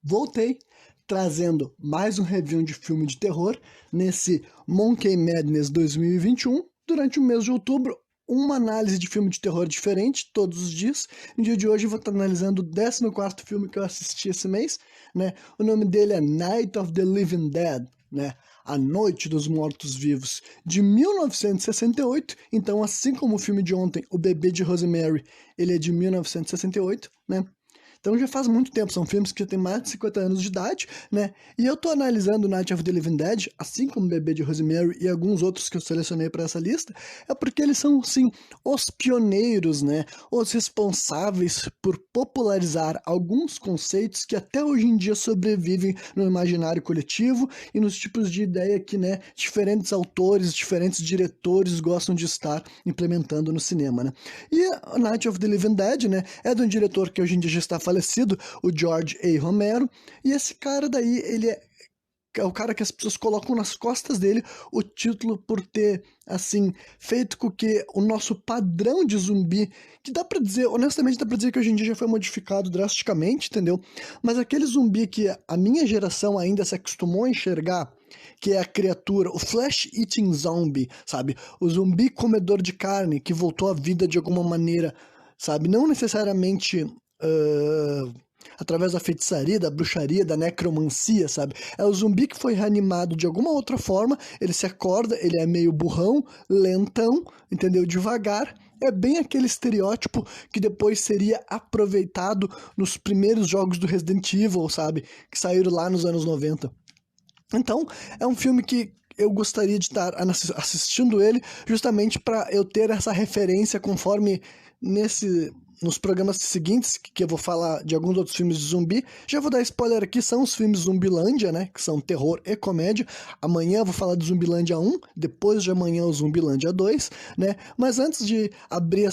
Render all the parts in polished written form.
voltei trazendo mais um review de filme de terror nesse Monkey Madness 2021. Durante o mês de outubro, uma análise de filme de terror diferente, todos os dias. No dia de hoje eu vou estar analisando o 14º filme que eu assisti esse mês, né? O nome dele é Night of the Living Dead, né? A Noite dos Mortos-Vivos, de 1968. Então, assim como o filme de ontem, O Bebê de Rosemary, ele é de 1968, né? Então já faz muito tempo, são filmes que já têm mais de 50 anos de idade, né? E eu tô analisando Night of the Living Dead, assim como o Bebê de Rosemary e alguns outros que eu selecionei para essa lista, é porque eles são, sim, os pioneiros, né? Os responsáveis por popularizar alguns conceitos que até hoje em dia sobrevivem no imaginário coletivo e nos tipos de ideia que, né, diferentes autores, diferentes diretores gostam de estar implementando no cinema, né? E Night of the Living Dead, né, é de um diretor que hoje em dia já está falecido, o George A. Romero, e esse cara daí, ele é o cara que as pessoas colocam nas costas dele o título por ter, assim, feito com que o nosso padrão de zumbi, que dá pra dizer, honestamente dá pra dizer que hoje em dia já foi modificado drasticamente, entendeu? Mas aquele zumbi que a minha geração ainda se acostumou a enxergar, que é a criatura, o flesh-eating zombie, sabe? O zumbi comedor de carne que voltou à vida de alguma maneira, sabe? Não necessariamente através da feitiçaria, da bruxaria, da necromancia, sabe? É o zumbi que foi reanimado de alguma outra forma, ele se acorda, ele é meio burrão, lentão, entendeu? Devagar. É bem aquele estereótipo que depois seria aproveitado nos primeiros jogos do Resident Evil, sabe? Que saíram lá nos anos 90. Então, é um filme que eu gostaria de estar assistindo ele justamente para eu ter essa referência conforme nos programas seguintes, que eu vou falar de alguns outros filmes de zumbi. Já vou dar spoiler aqui, são os filmes Zumbilândia, né, que são terror e comédia. Amanhã eu vou falar de Zumbilândia 1, depois de amanhã o Zumbilândia 2, né, mas antes de abrir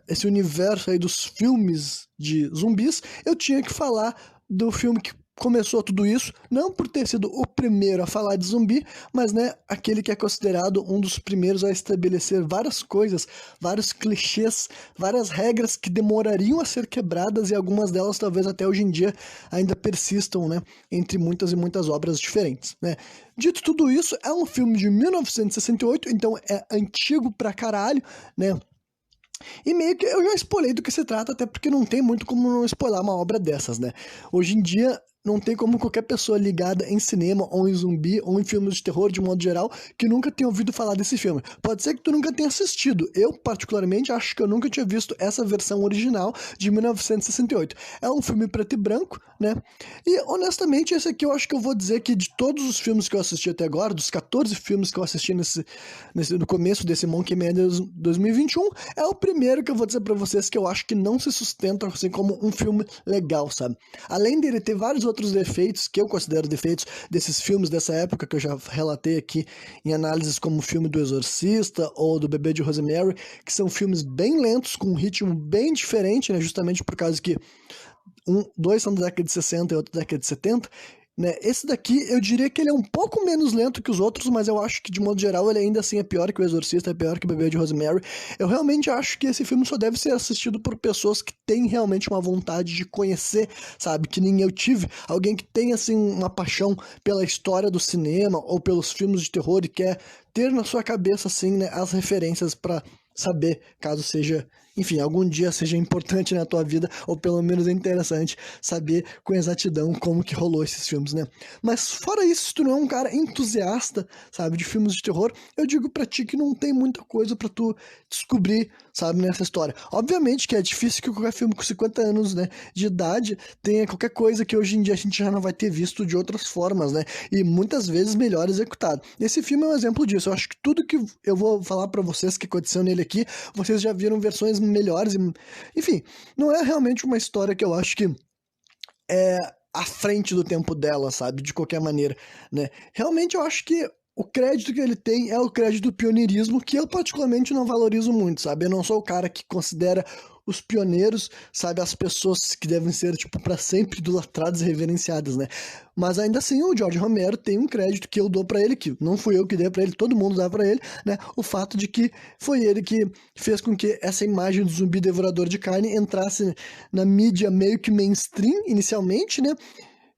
esse universo aí dos filmes de zumbis, eu tinha que falar do filme que começou tudo isso, não por ter sido o primeiro a falar de zumbi, mas, né, aquele que é considerado um dos primeiros a estabelecer várias coisas, vários clichês, várias regras que demorariam a ser quebradas e algumas delas talvez até hoje em dia ainda persistam, né, entre muitas e muitas obras diferentes, né. Dito tudo isso, é um filme de 1968, então é antigo pra caralho, né. E meio que eu já spoilei do que se trata, até porque não tem muito como não spoiler uma obra dessas, né? Hoje em dia, não tem como qualquer pessoa ligada em cinema, ou em zumbi, ou em filmes de terror, de modo geral, que nunca tenha ouvido falar desse filme. Pode ser que tu nunca tenha assistido. Eu, particularmente, acho que eu nunca tinha visto essa versão original de 1968. É um filme preto e branco, né? E, honestamente, esse aqui eu acho que eu vou dizer que de todos os filmes que eu assisti até agora, dos 14 filmes que eu assisti no começo desse Monkey Madness 2021, é o primeiro que eu vou dizer pra vocês que eu acho que não se sustenta assim como um filme legal, sabe? Além dele ter vários outros defeitos, que eu considero defeitos desses filmes dessa época, que eu já relatei aqui em análises como o filme do Exorcista ou do Bebê de Rosemary, que são filmes bem lentos, com um ritmo bem diferente, né? Justamente por causa que dois são da década de 60 e outro da década de 70, né? Esse daqui, eu diria que ele é um pouco menos lento que os outros, mas eu acho que, de modo geral, ele ainda assim é pior que o Exorcista, é pior que o Bebê de Rosemary. Eu realmente acho que esse filme só deve ser assistido por pessoas que têm realmente uma vontade de conhecer, sabe? Que nem eu tive. Alguém que tem, assim, uma paixão pela história do cinema ou pelos filmes de terror e quer ter na sua cabeça, assim, né, as referências pra saber, caso seja, enfim, algum dia seja importante na tua vida, ou pelo menos é interessante saber com exatidão como que rolou esses filmes, né? Mas fora isso, se tu não é um cara entusiasta, sabe, de filmes de terror, eu digo pra ti que não tem muita coisa pra tu descobrir, sabe, nessa história. Obviamente que é difícil que qualquer filme com 50 anos, né, de idade tenha qualquer coisa que hoje em dia a gente já não vai ter visto de outras formas, né, e muitas vezes melhor executado. Esse filme é um exemplo disso. Eu acho que tudo que eu vou falar pra vocês que aconteceu nele aqui, vocês já viram versões melhores, enfim, não é realmente uma história que eu acho que é à frente do tempo dela, sabe, de qualquer maneira, né, realmente eu acho que o crédito que ele tem é o crédito do pioneirismo, que eu particularmente não valorizo muito, sabe, eu não sou o cara que considera os pioneiros, sabe, as pessoas que devem ser, tipo, pra sempre idolatradas e reverenciadas, né, mas ainda assim o George Romero tem um crédito que eu dou pra ele, que não fui eu que dei pra ele, todo mundo dá pra ele, né, o fato de que foi ele que fez com que essa imagem do zumbi devorador de carne entrasse na mídia meio que mainstream inicialmente, né,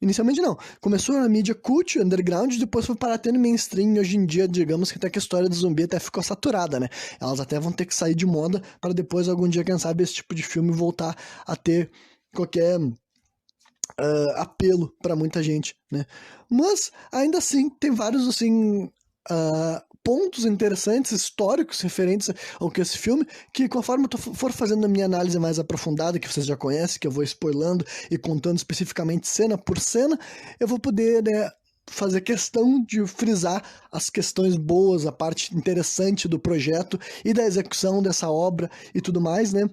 Inicialmente não. Começou na mídia cult, underground, e depois foi parar tendo mainstream. E hoje em dia, digamos que até que a história do zumbi até ficou saturada, né? Elas até vão ter que sair de moda para depois, algum dia, quem sabe, esse tipo de filme voltar a ter qualquer apelo para muita gente, né? Mas, ainda assim, tem vários, assim, pontos interessantes, históricos, referentes ao que esse filme, que conforme eu for fazendo a minha análise mais aprofundada, que vocês já conhecem, que eu vou spoilando e contando especificamente cena por cena, eu vou poder, né, fazer questão de frisar as questões boas, a parte interessante do projeto e da execução dessa obra e tudo mais, né?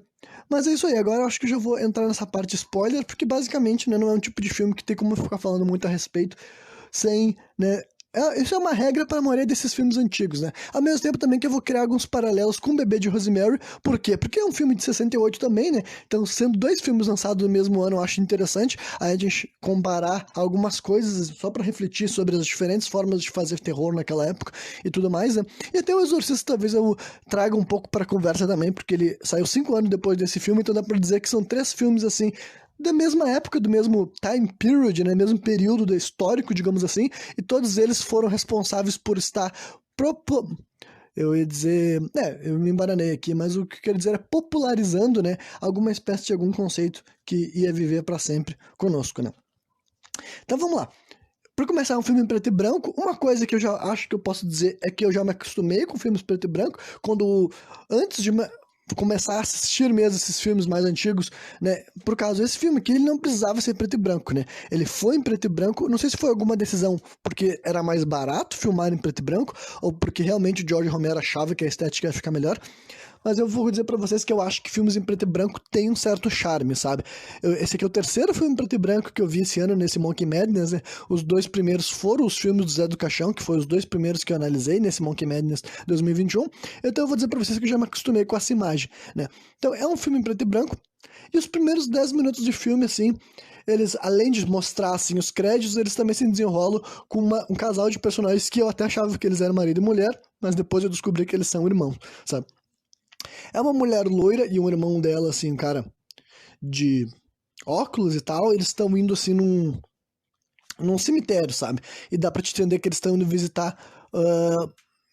Mas é isso aí, agora eu acho que eu já vou entrar nessa parte spoiler, porque basicamente, né, não é um tipo de filme que tem como eu ficar falando muito a respeito sem, né, isso é uma regra para a maioria desses filmes antigos, né? Ao mesmo tempo também que eu vou criar alguns paralelos com o Bebê de Rosemary. Por quê? Porque é um filme de 68 também, né? Então, sendo dois filmes lançados no mesmo ano, eu acho interessante a gente comparar algumas coisas só para refletir sobre as diferentes formas de fazer terror naquela época e tudo mais, né? E até o Exorcista talvez eu traga um pouco para conversa também, porque ele saiu 5 anos depois desse filme, então dá para dizer que são 3 filmes, assim, da mesma época, do mesmo time period, né, mesmo período do histórico, digamos assim, e todos eles foram responsáveis por estar eu ia dizer, eu me embaranei aqui, mas o que eu quero dizer é popularizando, né, alguma espécie de algum conceito que ia viver para sempre conosco, né. Então vamos lá. Para começar, um filme em preto e branco, uma coisa que eu já acho que eu posso dizer é que eu já me acostumei com filmes preto e branco, antes de começar a assistir mesmo esses filmes mais antigos, né? Por causa desse filme, que ele não precisava ser preto e branco, né? Ele foi em preto e branco, não sei se foi alguma decisão porque era mais barato filmar em preto e branco, ou porque realmente o George Romero achava que a estética ia ficar melhor. Mas eu vou dizer pra vocês que eu acho que filmes em preto e branco têm um certo charme, sabe? Esse aqui é o terceiro filme em preto e branco que eu vi esse ano nesse Monkey Madness, né? Os 2 primeiros foram os filmes do Zé do Caixão, que foram os 2 primeiros que eu analisei nesse Monkey Madness 2021. Então eu vou dizer pra vocês que eu já me acostumei com essa imagem, né? Então é um filme em preto e branco, e os primeiros 10 minutos de filme, assim, eles, além de mostrar, assim, os créditos, eles também se desenrolam com um casal de personagens que eu até achava que eles eram marido e mulher, mas depois eu descobri que eles são irmãos, sabe? É uma mulher loira e um irmão dela, assim, um cara de óculos e tal, eles estão indo, assim, num cemitério, sabe? E dá pra te entender que eles estão indo visitar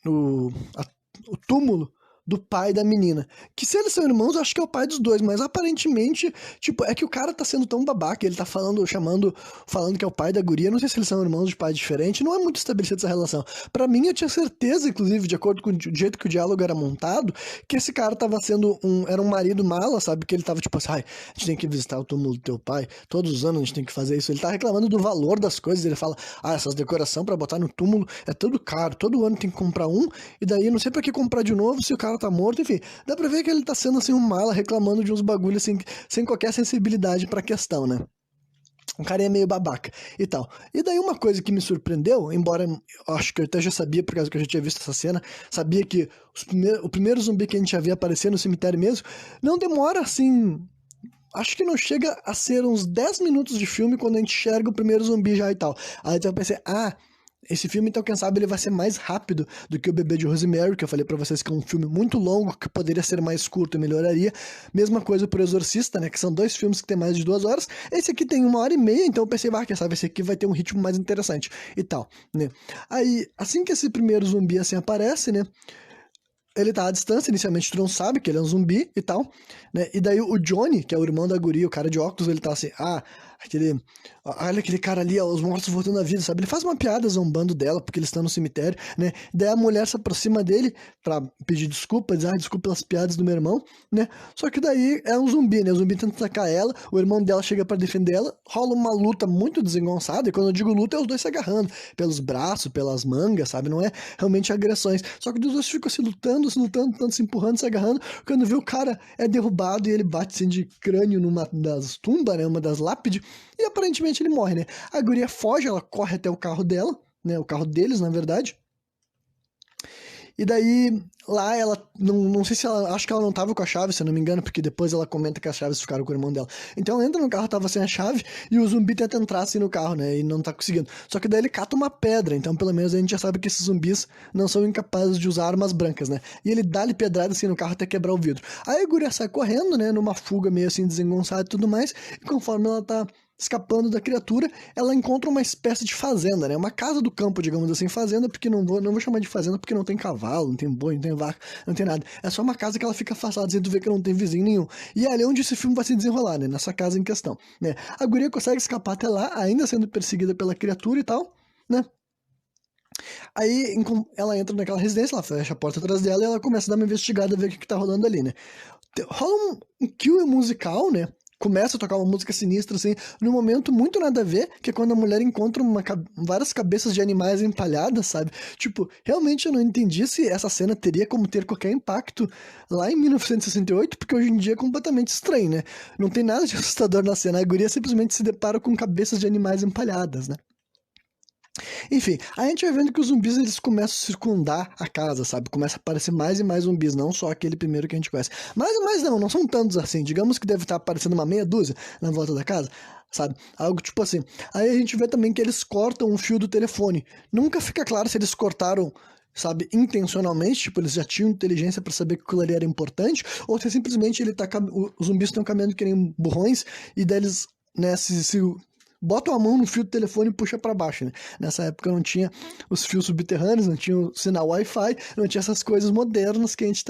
o túmulo do pai da menina. Que se eles são irmãos, eu acho que é o pai dos dois, mas aparentemente, tipo, é que o cara tá sendo tão babaca, ele tá falando que é o pai da guria, não sei se eles são irmãos de pai diferente, não é muito estabelecida essa relação. Pra mim, eu tinha certeza, inclusive, de acordo com o jeito que o diálogo era montado, que esse cara tava sendo era um marido mala, sabe? Que ele tava tipo assim, ai, a gente tem que visitar o túmulo do teu pai, todos os anos a gente tem que fazer isso. Ele tá reclamando do valor das coisas, ele fala, essas decorações pra botar no túmulo é tudo caro, todo ano tem que comprar um, e daí não sei pra que comprar de novo se o cara tá morto, enfim. Dá pra ver que ele tá sendo assim um mala, reclamando de uns bagulhos assim, sem qualquer sensibilidade pra questão, né? Um cara é meio babaca e tal. E daí uma coisa que me surpreendeu, embora eu acho que eu até já sabia, por causa que eu já tinha visto essa cena, sabia que o primeiro zumbi que a gente já via aparecer no cemitério mesmo, não demora assim. Acho que não chega a ser uns 10 minutos de filme quando a gente enxerga o primeiro zumbi já e tal. Aí eu pensei, esse filme, então, quem sabe, ele vai ser mais rápido do que o Bebê de Rosemary, que eu falei pra vocês que é um filme muito longo, que poderia ser mais curto e melhoraria. Mesma coisa pro Exorcista, né, que são 2 filmes que tem mais de 2 horas. Esse aqui tem 1h30, então eu pensei, quem sabe, esse aqui vai ter um ritmo mais interessante e tal, né. Aí, assim que esse primeiro zumbi, assim, aparece, né, ele tá à distância, inicialmente tu não sabe que ele é um zumbi e tal, né? E daí o Johnny, que é o irmão da guria, o cara de óculos, ele tá assim, olha aquele cara ali, os mortos voltando à vida, sabe? Ele faz uma piada zombando dela, porque eles estão no cemitério, né? Daí a mulher se aproxima dele pra pedir desculpa, diz, desculpa pelas piadas do meu irmão, né? Só que daí é um zumbi, né? O zumbi tenta atacar ela, o irmão dela chega pra defender ela, rola uma luta muito desengonçada, e quando eu digo luta, é os dois se agarrando, pelos braços, pelas mangas, sabe? Não é realmente agressões. Só que os dois ficam se lutando, tanto se empurrando, se agarrando, quando vê o cara é derrubado e ele bate assim de crânio numa das tumbas, né? Uma das lápides, e aparentemente ele morre, né? A guria foge, ela corre até o carro dela, né? O carro deles, na verdade. E daí, lá ela, não sei se ela, acho que ela não tava com a chave, se eu não me engano, porque depois ela comenta que as chaves ficaram com o irmão dela. Então ela entra no carro, tava sem a chave, e o zumbi tenta entrar assim no carro, né, e não tá conseguindo. Só que daí ele cata uma pedra, então pelo menos a gente já sabe que esses zumbis não são incapazes de usar armas brancas, né. E ele dá-lhe pedrada assim no carro até quebrar o vidro. Aí a guria sai correndo, né, numa fuga meio assim desengonçada e tudo mais, e conforme ela tá escapando da criatura, ela encontra uma espécie de fazenda, né? Uma casa do campo, digamos assim, fazenda, porque não vou chamar de fazenda porque não tem cavalo, não tem boi, não tem vaca, não tem nada. É só uma casa que ela fica afastada, sem tu ver que não tem vizinho nenhum. E é ali onde esse filme vai se desenrolar, né? Nessa casa em questão, né? A guria consegue escapar até lá, ainda sendo perseguida pela criatura e tal, né? Aí ela entra naquela residência, ela fecha a porta atrás dela e ela começa a dar uma investigada, ver o que tá rolando ali, né? Rola um kill musical, né? Começa a tocar uma música sinistra, assim, num momento muito nada a ver, que é quando a mulher encontra várias cabeças de animais empalhadas, sabe? Tipo, realmente eu não entendi se essa cena teria como ter qualquer impacto lá em 1968, porque hoje em dia é completamente estranho, né? Não tem nada de assustador na cena, a guria simplesmente se depara com cabeças de animais empalhadas, né? Enfim, a gente vai vendo que os zumbis eles começam a circundar a casa, sabe? Começa a aparecer mais e mais zumbis, não só aquele primeiro que a gente conhece. Mas não são tantos assim. Digamos que deve estar aparecendo uma meia dúzia na volta da casa, sabe? Algo tipo assim. Aí a gente vê também que eles cortam um fio do telefone. Nunca fica claro se eles cortaram, sabe, intencionalmente, tipo, eles já tinham inteligência pra saber que aquilo ali era importante, ou se simplesmente os zumbis estão caminhando que nem burrões, e daí eles, né, se botam a mão no fio do telefone e puxa para baixo, né? Nessa época não tinha os fios subterrâneos, não tinha o sinal Wi-Fi, não tinha essas coisas modernas que a gente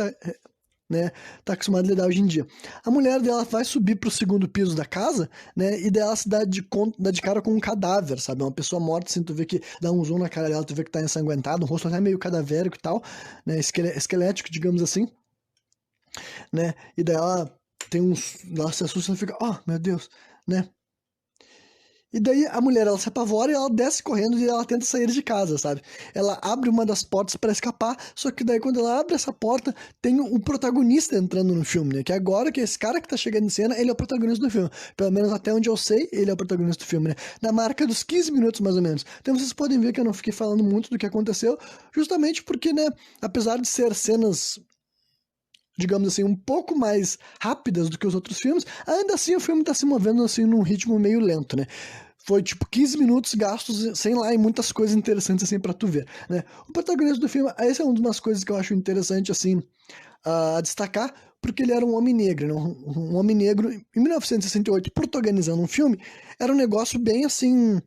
né, tá acostumado a lidar hoje em dia. A mulher dela vai subir pro segundo piso da casa, né, e dela se dá de cara com um cadáver, sabe? Uma pessoa morta, assim, tu vê que dá um zoom na cara dela, tu vê que tá ensanguentado, um rosto até meio cadavérico e tal, né, esquelético, digamos assim, né? E daí ela se assusta e fica, oh, meu Deus, né? E daí a mulher, ela se apavora e ela desce correndo e ela tenta sair de casa, sabe? Ela abre uma das portas para escapar, só que daí quando ela abre essa porta, tem o protagonista entrando no filme, né? Que agora que esse cara que tá chegando em cena, ele é o protagonista do filme. Pelo menos até onde eu sei, ele é o protagonista do filme, né? Na marca dos 15 minutos, mais ou menos. Então vocês podem ver que eu não fiquei falando muito do que aconteceu, justamente porque, né, apesar de ser cenas, digamos assim, um pouco mais rápidas do que os outros filmes, ainda assim o filme tá se movendo assim num ritmo meio lento, né? Foi tipo 15 minutos gastos sem lá e muitas coisas interessantes assim pra tu ver, né? O protagonista do filme, essa é uma das coisas que eu acho interessante assim a destacar, porque ele era um homem negro, né? Um homem negro em 1968 protagonizando um filme, era um negócio bem assim,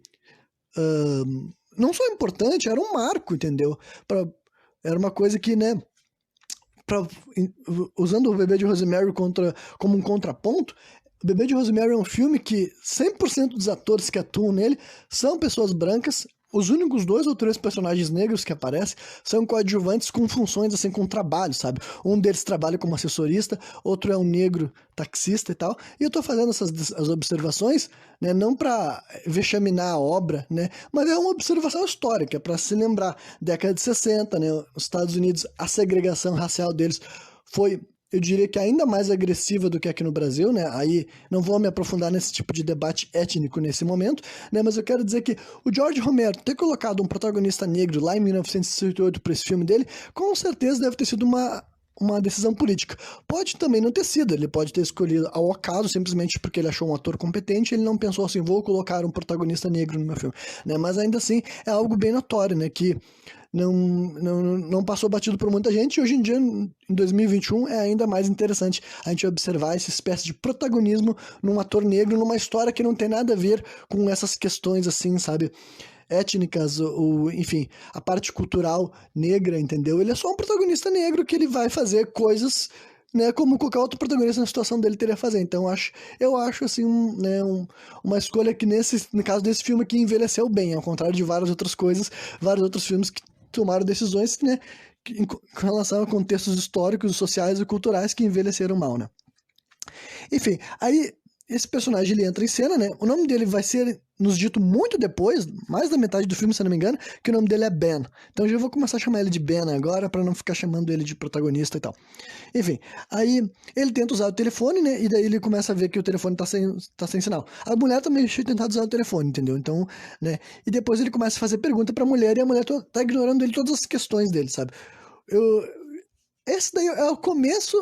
não só importante, era um marco, entendeu? Era uma coisa que, né, pra, usando o Bebê de Rosemary como um contraponto, o Bebê de Rosemary é um filme que 100% dos atores que atuam nele são pessoas brancas. Os únicos 2 ou 3 personagens negros que aparecem são coadjuvantes com funções, assim, com trabalho, sabe? Um deles trabalha como assessorista, outro é um negro taxista e tal. E eu tô fazendo as observações, né, não pra vexaminar a obra, né, mas é uma observação histórica, para se lembrar. Década de 60, né, os Estados Unidos, a segregação racial deles foi, eu diria que ainda mais agressiva do que aqui no Brasil, né? Aí não vou me aprofundar nesse tipo de debate étnico nesse momento, né? Mas eu quero dizer que o George Romero ter colocado um protagonista negro lá em 1968 para esse filme dele, com certeza deve ter sido uma decisão política. Pode também não ter sido, ele pode ter escolhido ao acaso, simplesmente porque ele achou um ator competente, ele não pensou assim, vou colocar um protagonista negro no meu filme, né? Mas ainda assim, é algo bem notório, né? Que não passou batido por muita gente, e hoje em dia, em 2021, é ainda mais interessante a gente observar essa espécie de protagonismo num ator negro, numa história que não tem nada a ver com essas questões assim, sabe, étnicas, ou enfim, a parte cultural negra, entendeu? Ele é só um protagonista negro que ele vai fazer coisas, né, como qualquer outro protagonista na situação dele teria a fazer. Então eu acho assim, uma escolha que no caso desse filme aqui envelheceu bem, ao contrário de várias outras coisas, vários outros filmes que tomaram decisões, né, em relação a contextos históricos, sociais e culturais que envelheceram mal, né? Enfim, aí esse personagem ele entra em cena, né? O nome dele vai ser nos dito muito depois, mais da metade do filme, se não me engano, que o nome dele é Ben. Então eu já vou começar a chamar ele de Ben agora, para não ficar chamando ele de protagonista e tal. Enfim, aí ele tenta usar o telefone, né? E daí ele começa a ver que o telefone tá sem sinal. A mulher também tinha tentado usar o telefone, entendeu? Então, né? E depois ele começa a fazer pergunta pra mulher e a mulher tá ignorando ele todas as questões dele, sabe? Eu, esse daí é o começo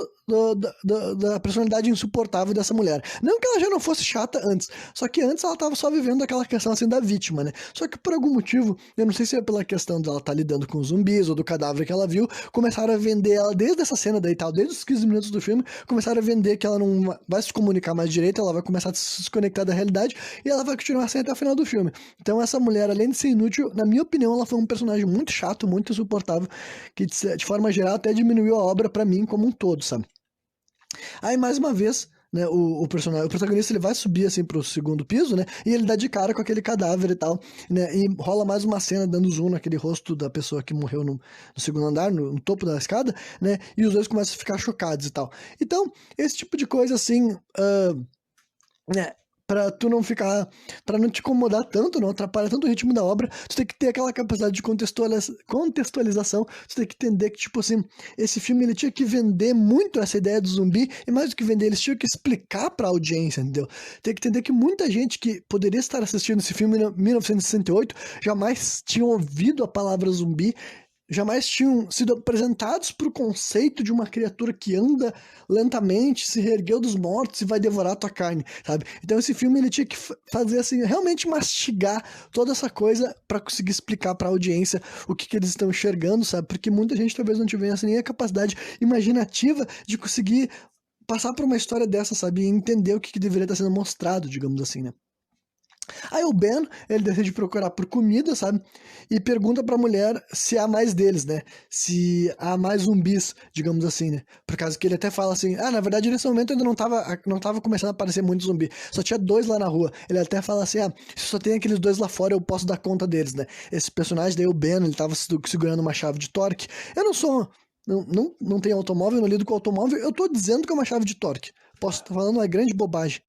da personalidade insuportável dessa mulher. Não que ela já não fosse chata antes, só que antes ela tava só vivendo aquela questão assim da vítima, né? Só que por algum motivo, eu não sei se é pela questão dela estar lidando com zumbis ou do cadáver que ela viu, começaram a vender ela desde essa cena daí e tal, desde os 15 minutos do filme, começaram a vender que ela não vai se comunicar mais direito, ela vai começar a se desconectar da realidade e ela vai continuar assim até o final do filme. Então essa mulher, além de ser inútil, na minha opinião, ela foi um personagem muito chato, muito insuportável, que de forma geral até diminuiu a obra pra mim como um todo, sabe? Aí, mais uma vez, né, o protagonista, ele vai subir, assim, pro segundo piso, né, e ele dá de cara com aquele cadáver e tal, né, e rola mais uma cena dando zoom naquele rosto da pessoa que morreu no segundo andar, no topo da escada, né, e os dois começam a ficar chocados e tal. Então, esse tipo de coisa, assim, né, pra tu não ficar, pra não te incomodar tanto, não atrapalhar tanto o ritmo da obra, tu tem que ter aquela capacidade de contextualização, tu tem que entender que, tipo assim, esse filme ele tinha que vender muito essa ideia do zumbi, e mais do que vender, eles tinham que explicar pra audiência, entendeu? Tem que entender que muita gente que poderia estar assistindo esse filme em 1968 jamais tinha ouvido a palavra zumbi, jamais tinham sido apresentados para o conceito de uma criatura que anda lentamente, se reergueu dos mortos e vai devorar a tua carne, sabe? Então esse filme ele tinha que fazer assim, realmente mastigar toda essa coisa para conseguir explicar para a audiência o que eles estão enxergando, sabe? Porque muita gente talvez não tivesse nem a capacidade imaginativa de conseguir passar por uma história dessa, sabe? E entender o que deveria estar sendo mostrado, digamos assim, né? Aí o Ben, ele decide procurar por comida, sabe? E pergunta pra mulher se há mais deles, né? Se há mais zumbis, digamos assim, né? Por causa que ele até fala assim, na verdade nesse momento ainda não tava começando a aparecer muito zumbi. Só tinha 2 lá na rua. Ele até fala assim, se só tem aqueles 2 lá fora, eu posso dar conta deles, né? Esse personagem daí, o Ben, ele tava segurando uma chave de torque. Eu não sou... Não tenho automóvel, não lido com automóvel. Eu tô dizendo que é uma chave de torque. Posso estar falando uma grande bobagem.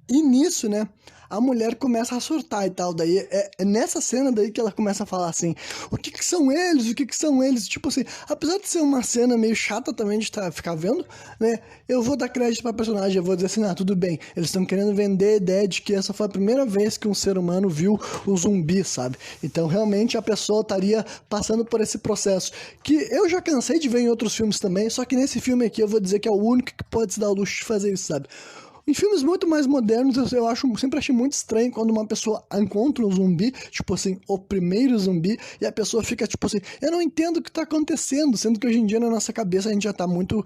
E nisso, né, a mulher começa a surtar e tal, daí é nessa cena daí que ela começa a falar assim, o que que são eles, o que que são eles, tipo assim, apesar de ser uma cena meio chata também de ficar vendo, né, eu vou dar crédito pra personagem, eu vou dizer assim, tudo bem, eles estão querendo vender a ideia de que essa foi a primeira vez que um ser humano viu o zumbi, sabe, então realmente a pessoa estaria passando por esse processo, que eu já cansei de ver em outros filmes também, só que nesse filme aqui eu vou dizer que é o único que pode se dar o luxo de fazer isso, sabe. Em filmes muito mais modernos, sempre achei muito estranho quando uma pessoa encontra um zumbi, tipo assim, o primeiro zumbi, e a pessoa fica tipo assim, eu não entendo o que tá acontecendo, sendo que hoje em dia na nossa cabeça a gente já tá muito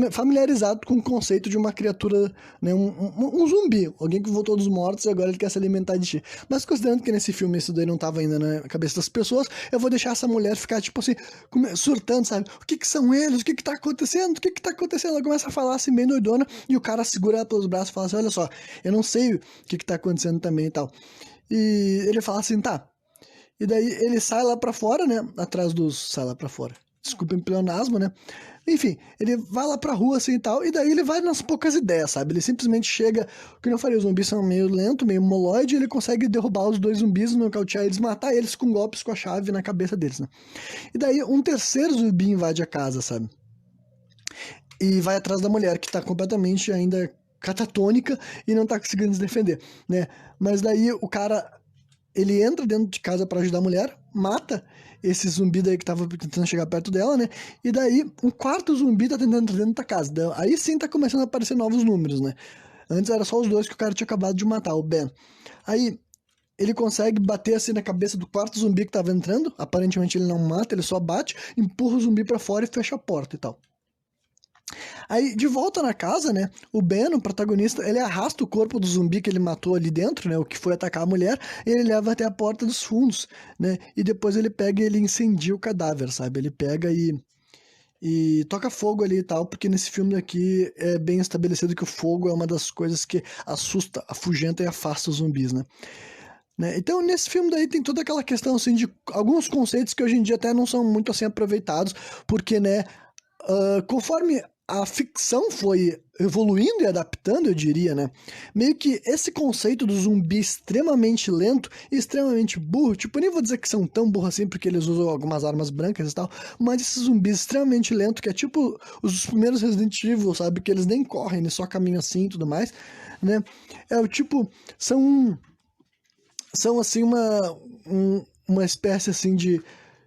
familiarizado com o conceito de uma criatura, né, um zumbi, alguém que voltou dos mortos e agora ele quer se alimentar de ti. Mas considerando que nesse filme isso daí não tava ainda na cabeça das pessoas, eu vou deixar essa mulher ficar, tipo assim, surtando, sabe? O que que são eles? O que que tá acontecendo? O que que tá acontecendo? Ela começa a falar assim, bem doidona, e o cara segura ela pelos braços e fala assim, olha só, eu não sei o que que tá acontecendo também e tal. E ele fala assim, tá. E daí ele sai lá pra fora, né, sai lá pra fora. Desculpem o pleonasmo, né? Enfim, ele vai lá pra rua assim e tal, e daí ele vai nas poucas ideias, sabe? Ele simplesmente chega, que eu falei, os zumbis são meio lento, meio moloide, e ele consegue derrubar os 2 zumbis, nocautear eles, matar eles com golpes com a chave na cabeça deles, né? E daí um terceiro zumbi invade a casa, sabe? E vai atrás da mulher, que tá completamente ainda catatônica e não tá conseguindo se defender, né? Mas daí o cara, ele entra dentro de casa pra ajudar a mulher, mata esse zumbi daí que tava tentando chegar perto dela, né? E daí um quarto zumbi tá tentando entrar dentro da casa. Aí sim tá começando a aparecer novos números, né? Antes era só os 2 que o cara tinha acabado de matar, o Ben. Aí ele consegue bater assim na cabeça do quarto zumbi que tava entrando. Aparentemente ele não mata, ele só bate, empurra o zumbi pra fora e fecha a porta e tal. Aí, de volta na casa, né, o Ben, o protagonista, ele arrasta o corpo do zumbi que ele matou ali dentro, né, o que foi atacar a mulher, e ele leva até a porta dos fundos, né, e depois ele pega e ele incendia o cadáver, sabe, ele pega e toca fogo ali e tal, porque nesse filme aqui é bem estabelecido que o fogo é uma das coisas que assusta, afugenta e afasta os zumbis, né? Então, nesse filme daí tem toda aquela questão, assim, de alguns conceitos que hoje em dia até não são muito, assim, aproveitados, porque, né, conforme a ficção foi evoluindo e adaptando, eu diria, né? Meio que esse conceito do zumbi extremamente lento e extremamente burro, tipo, eu nem vou dizer que são tão burros assim, porque eles usam algumas armas brancas e tal, mas esses zumbis extremamente lento, que é tipo os primeiros Resident Evil, sabe? Que eles nem correm, eles só caminham assim e tudo mais, né? É o tipo, são assim uma espécie assim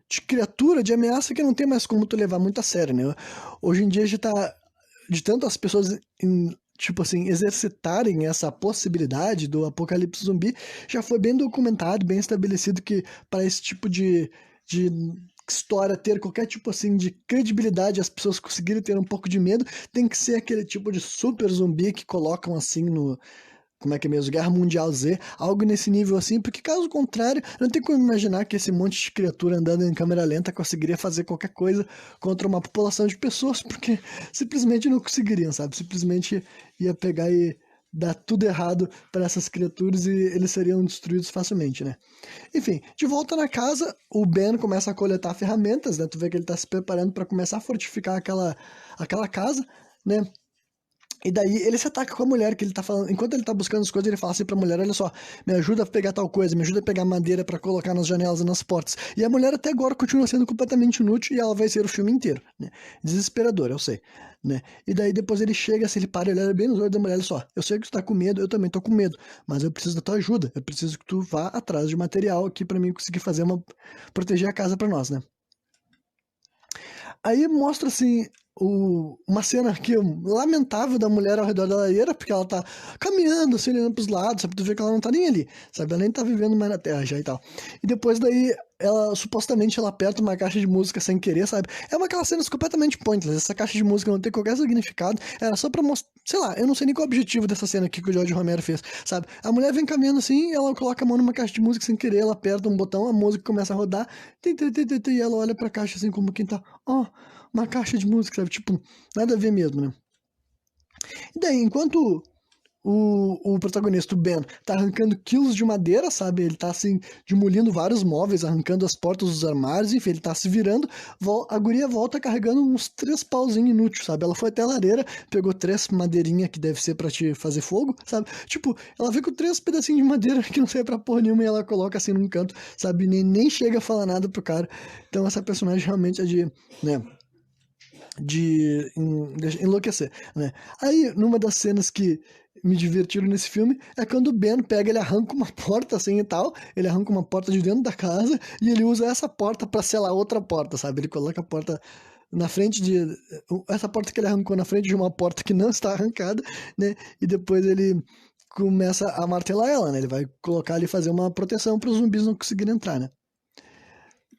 de criatura, de ameaça que não tem mais como tu levar muito a sério, né? Hoje em dia já tá, de tanto as pessoas, tipo assim, exercitarem essa possibilidade do apocalipse zumbi, já foi bem documentado, bem estabelecido que para esse tipo de história ter qualquer tipo assim de credibilidade, as pessoas conseguirem ter um pouco de medo, tem que ser aquele tipo de super zumbi que colocam assim no, como é que é mesmo? Guerra Mundial Z, algo nesse nível assim, porque caso contrário, não tem como imaginar que esse monte de criatura andando em câmera lenta conseguiria fazer qualquer coisa contra uma população de pessoas, porque simplesmente não conseguiriam, sabe? Simplesmente ia pegar e dar tudo errado para essas criaturas e eles seriam destruídos facilmente, né? Enfim, de volta na casa, o Ben começa a coletar ferramentas, né? Tu vê que ele tá se preparando para começar a fortificar aquela casa, né? E daí ele se ataca com a mulher que ele tá falando. Enquanto ele tá buscando as coisas, ele fala assim pra mulher: olha só, me ajuda a pegar tal coisa, me ajuda a pegar madeira pra colocar nas janelas e nas portas. E a mulher até agora continua sendo completamente inútil e ela vai ser o filme inteiro, né? Desesperador, eu sei, né? E daí depois ele chega, assim, ele para, ele olha bem nos olhos da mulher: olha só, eu sei que tu tá com medo, eu também tô com medo, mas eu preciso da tua ajuda, eu preciso que tu vá atrás de material aqui pra mim conseguir fazer proteger a casa pra nós, né? Aí mostra assim uma cena aqui lamentável da mulher ao redor da lareira, porque ela tá caminhando, assim, olhando pros lados, sabe? Tu vê que ela não tá nem ali, sabe? Ela nem tá vivendo mais na Terra já e tal. E depois daí, ela, supostamente, ela aperta uma caixa de música sem querer, sabe? É uma aquelas cenas completamente pointless. Essa caixa de música não tem qualquer significado, era só pra mostrar, sei lá, eu não sei nem qual é o objetivo dessa cena aqui que o George Romero fez, sabe? A mulher vem caminhando assim, ela coloca a mão numa caixa de música sem querer, ela aperta um botão, a música começa a rodar, e ela olha pra caixa assim como quem tá, ó, uma caixa de música, sabe? Tipo, nada a ver mesmo, né? E daí, enquanto o protagonista, o Ben, tá arrancando quilos de madeira, sabe? Ele tá, assim, demolindo vários móveis, arrancando as portas dos armários, enfim, ele tá se virando. A guria volta carregando uns 3 pauzinhos inúteis, sabe? Ela foi até a lareira, pegou 3 madeirinhas que deve ser pra te fazer fogo, sabe? Tipo, ela vem com 3 pedacinhos de madeira que não serve pra porra nenhuma e ela coloca assim num canto, sabe? Nem chega a falar nada pro cara. Então essa personagem realmente é né? De enlouquecer, né? Aí, numa das cenas que me divertiram nesse filme é quando o Ben pega, ele arranca uma porta assim e tal, ele arranca uma porta de dentro da casa e ele usa essa porta pra selar outra porta, sabe? Ele coloca a porta na frente de essa porta que ele arrancou na frente de uma porta que não está arrancada, né? E depois ele começa a martelar ela, né? Ele vai colocar ali fazer uma proteção para os zumbis não conseguirem entrar, né?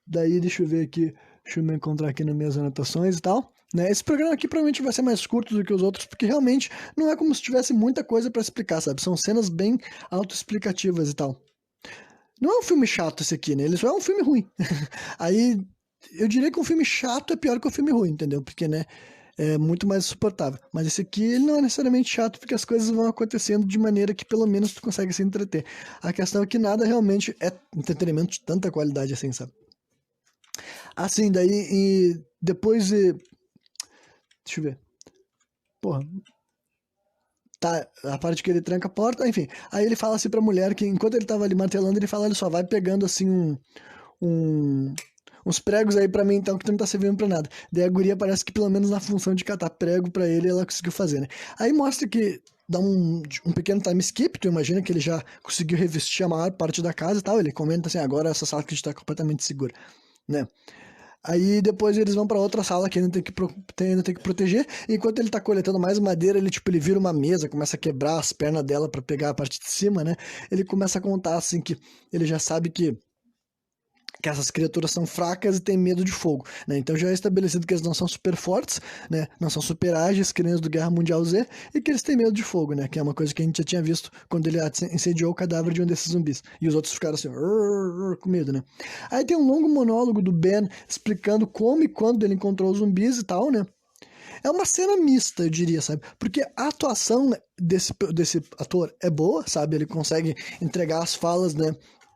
Daí, deixa eu ver aqui, deixa eu me encontrar aqui nas minhas anotações e tal. Né? Esse programa aqui provavelmente vai ser mais curto do que os outros, porque realmente não é como se tivesse muita coisa pra explicar, sabe? São cenas bem autoexplicativas e tal. Não é um filme chato esse aqui, né? Ele só é um filme ruim. Aí, eu diria que um filme chato é pior que um filme ruim, entendeu? Porque, né, é muito mais suportável. Mas esse aqui, ele não é necessariamente chato, porque as coisas vão acontecendo de maneira que pelo menos tu consegue se entreter. A questão é que nada realmente é entretenimento de tanta qualidade assim, sabe? Assim, daí, e depois deixa eu ver. Porra. Tá, a parte que ele tranca a porta, enfim. Aí ele fala assim pra mulher que enquanto ele tava ali martelando, ele fala: ele só vai pegando assim um- uns pregos aí pra mim, então, que tu não tá servindo pra nada. Daí a guria parece que pelo menos na função de catar prego pra ele, ela conseguiu fazer, né? Aí mostra que dá um pequeno time skip, tu imagina que ele já conseguiu revestir a maior parte da casa e tal. Ele comenta assim: agora essa sala que a gente tá completamente segura, né? Aí depois eles vão pra outra sala que ainda ainda tem que proteger. E enquanto ele tá coletando mais madeira, ele tipo, ele vira uma mesa, começa a quebrar as pernas dela pra pegar a parte de cima, né? Ele começa a contar assim que ele já sabe que essas criaturas são fracas e têm medo de fogo, né? Então já é estabelecido que eles não são super fortes, né? Não são super ágeis, que nem os do Guerra Mundial Z, e que eles têm medo de fogo, né? Que é uma coisa que a gente já tinha visto quando ele incendiou o cadáver de um desses zumbis. E os outros ficaram assim, com medo, né? Aí tem um longo monólogo do Ben explicando como e quando ele encontrou os zumbis e tal, né? É uma cena mista, eu diria, sabe? Porque a atuação desse ator é boa, sabe? Ele consegue entregar as falas, né,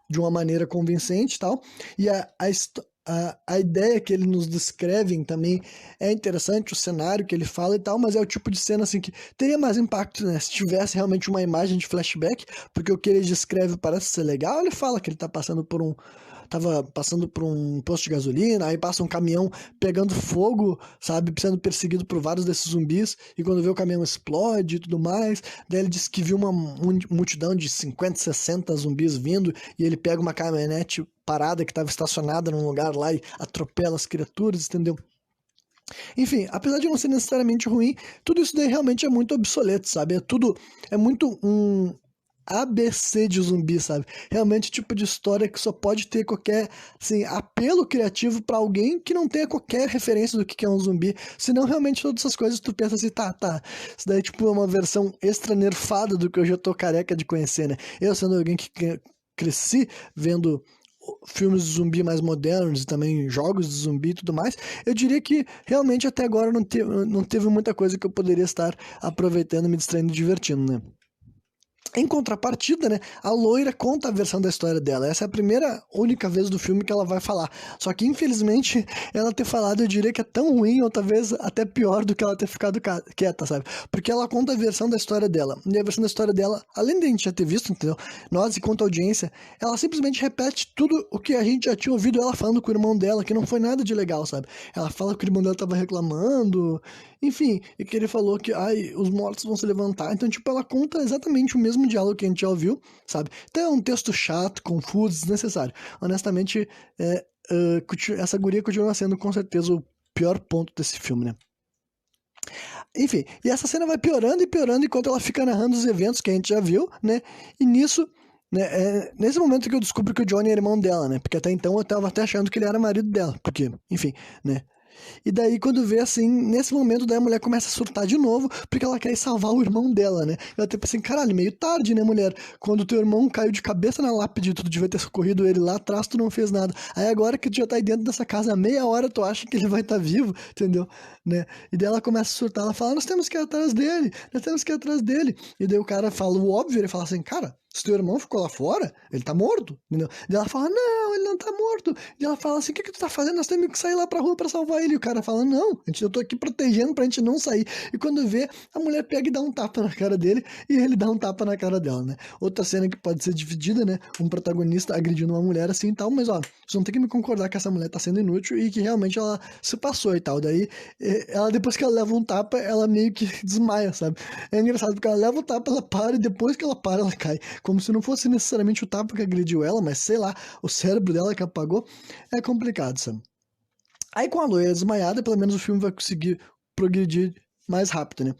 de uma maneira convincente e tal. E a ideia que ele nos descreve também é interessante, o cenário que ele fala e tal, mas é o tipo de cena assim que teria mais impacto, né? Se tivesse realmente uma imagem de flashback, porque o que ele descreve parece ser legal, ele fala que ele tá passando por tava passando por um posto de gasolina, aí passa um caminhão pegando fogo, sabe, sendo perseguido por vários desses zumbis, e quando vê o caminhão explode e tudo mais, daí ele diz que viu uma multidão de 50, 60 zumbis vindo, e ele pega uma caminhonete parada que estava estacionada num lugar lá e atropela as criaturas, entendeu? Enfim, apesar de não ser necessariamente ruim, tudo isso daí realmente é muito obsoleto, sabe? É muito um ABC de zumbi, sabe? Realmente tipo de história que só pode ter qualquer, assim, apelo criativo pra alguém que não tenha qualquer referência do que é um zumbi. Senão, realmente, todas essas coisas tu pensa assim, tá. Isso daí, tipo, é uma versão extra nerfada do que eu já tô careca de conhecer, né? Eu sendo alguém que cresci vendo filmes de zumbi mais modernos e também jogos de zumbi e tudo mais, eu diria que realmente até agora não teve muita coisa que eu poderia estar aproveitando, me distraindo e divertindo, né? Em contrapartida, né, a loira conta a versão da história dela. Essa é a primeira, única vez do filme que ela vai falar. Só que, infelizmente, ela ter falado, eu diria que é tão ruim, ou talvez até pior do que ela ter ficado quieta, sabe? Porque ela conta a versão da história dela. E a versão da história dela, além de a gente já ter visto, entendeu? Nós, enquanto audiência, ela simplesmente repete tudo o que a gente já tinha ouvido ela falando com o irmão dela, que não foi nada de legal, sabe? Ela fala que o irmão dela tava reclamando, enfim, e que ele falou que, ai, os mortos vão se levantar. Então, tipo, ela conta exatamente o mesmo diálogo que a gente já ouviu, sabe? Então é um texto chato, confuso, desnecessário. Honestamente, essa guria continua sendo, com certeza, o pior ponto desse filme, né? Enfim, e essa cena vai piorando e piorando enquanto ela fica narrando os eventos que a gente já viu, né? E nisso, né, nesse momento que eu descubro que o Johnny é irmão dela, né? Porque até então eu tava até achando que ele era marido dela, porque, enfim, né? E daí, quando vê assim, nesse momento, daí a mulher começa a surtar de novo, porque ela quer salvar o irmão dela, né? Eu até pensei, caralho, meio tarde, né, mulher? Quando teu irmão caiu de cabeça na lápide, tu devia ter socorrido ele lá atrás, tu não fez nada. Aí agora que tu já tá aí dentro dessa casa há meia hora, tu acha que ele vai estar vivo, entendeu? Né? E daí ela começa a surtar, ela fala, nós temos que ir atrás dele, nós temos que ir atrás dele. E daí o cara fala o óbvio, ele fala assim, cara, se teu irmão ficou lá fora, ele tá morto, entendeu? E ela fala, não, ele não tá morto. E ela fala assim, o que tu tá fazendo? Nós temos que sair lá pra rua pra salvar ele. E o cara fala, não, eu tô aqui protegendo pra gente não sair. E quando vê, a mulher pega e dá um tapa na cara dele, e ele dá um tapa na cara dela, né? Outra cena que pode ser dividida, né? Um protagonista agredindo uma mulher assim e tal, mas ó, vocês vão ter que me concordar que essa mulher tá sendo inútil e que realmente ela se passou e tal. Daí, ela depois que ela leva um tapa, ela meio que desmaia, sabe? É engraçado porque ela leva o tapa, ela para e depois que ela para, ela cai. Como se não fosse necessariamente o tapa que agrediu ela, mas sei lá, o cérebro dela que apagou. É complicado, sabe? Aí com a loira desmaiada, pelo menos o filme vai conseguir progredir mais rápido, né?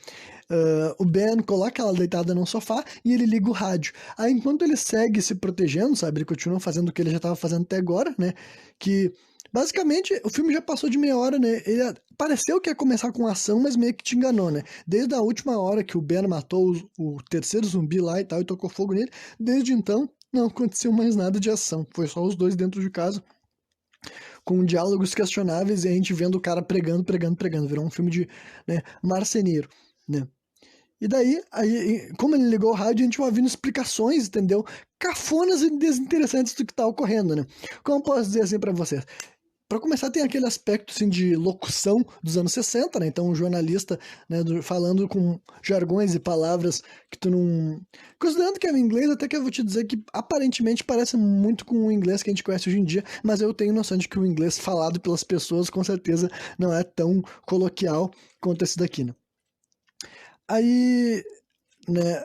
O Ben coloca ela deitada num sofá e ele liga o rádio. Aí enquanto ele segue se protegendo, sabe? Ele continua fazendo o que ele já estava fazendo até agora, né? Que basicamente o filme já passou de meia hora, né? Ele pareceu que ia começar com ação, mas meio que te enganou, né? Desde a última hora que o Ben matou o terceiro zumbi lá e tal e tocou fogo nele, desde então não aconteceu mais nada de ação. Foi só os dois dentro de casa com diálogos questionáveis e a gente vendo o cara pregando. Virou um filme de, né, marceneiro, né? E daí, como ele ligou o rádio, a gente vai ouvindo explicações, entendeu? Cafonas e desinteressantes do que tá ocorrendo, né? Como eu posso dizer assim pra vocês? Para começar, tem aquele aspecto assim, de locução dos anos 60, né? Então, um jornalista, né, falando com jargões e palavras que tu não. Considerando que é o inglês, até que eu vou te dizer que aparentemente parece muito com o inglês que a gente conhece hoje em dia, mas eu tenho noção de que o inglês falado pelas pessoas com certeza não é tão coloquial quanto esse daqui, né? Aí, né?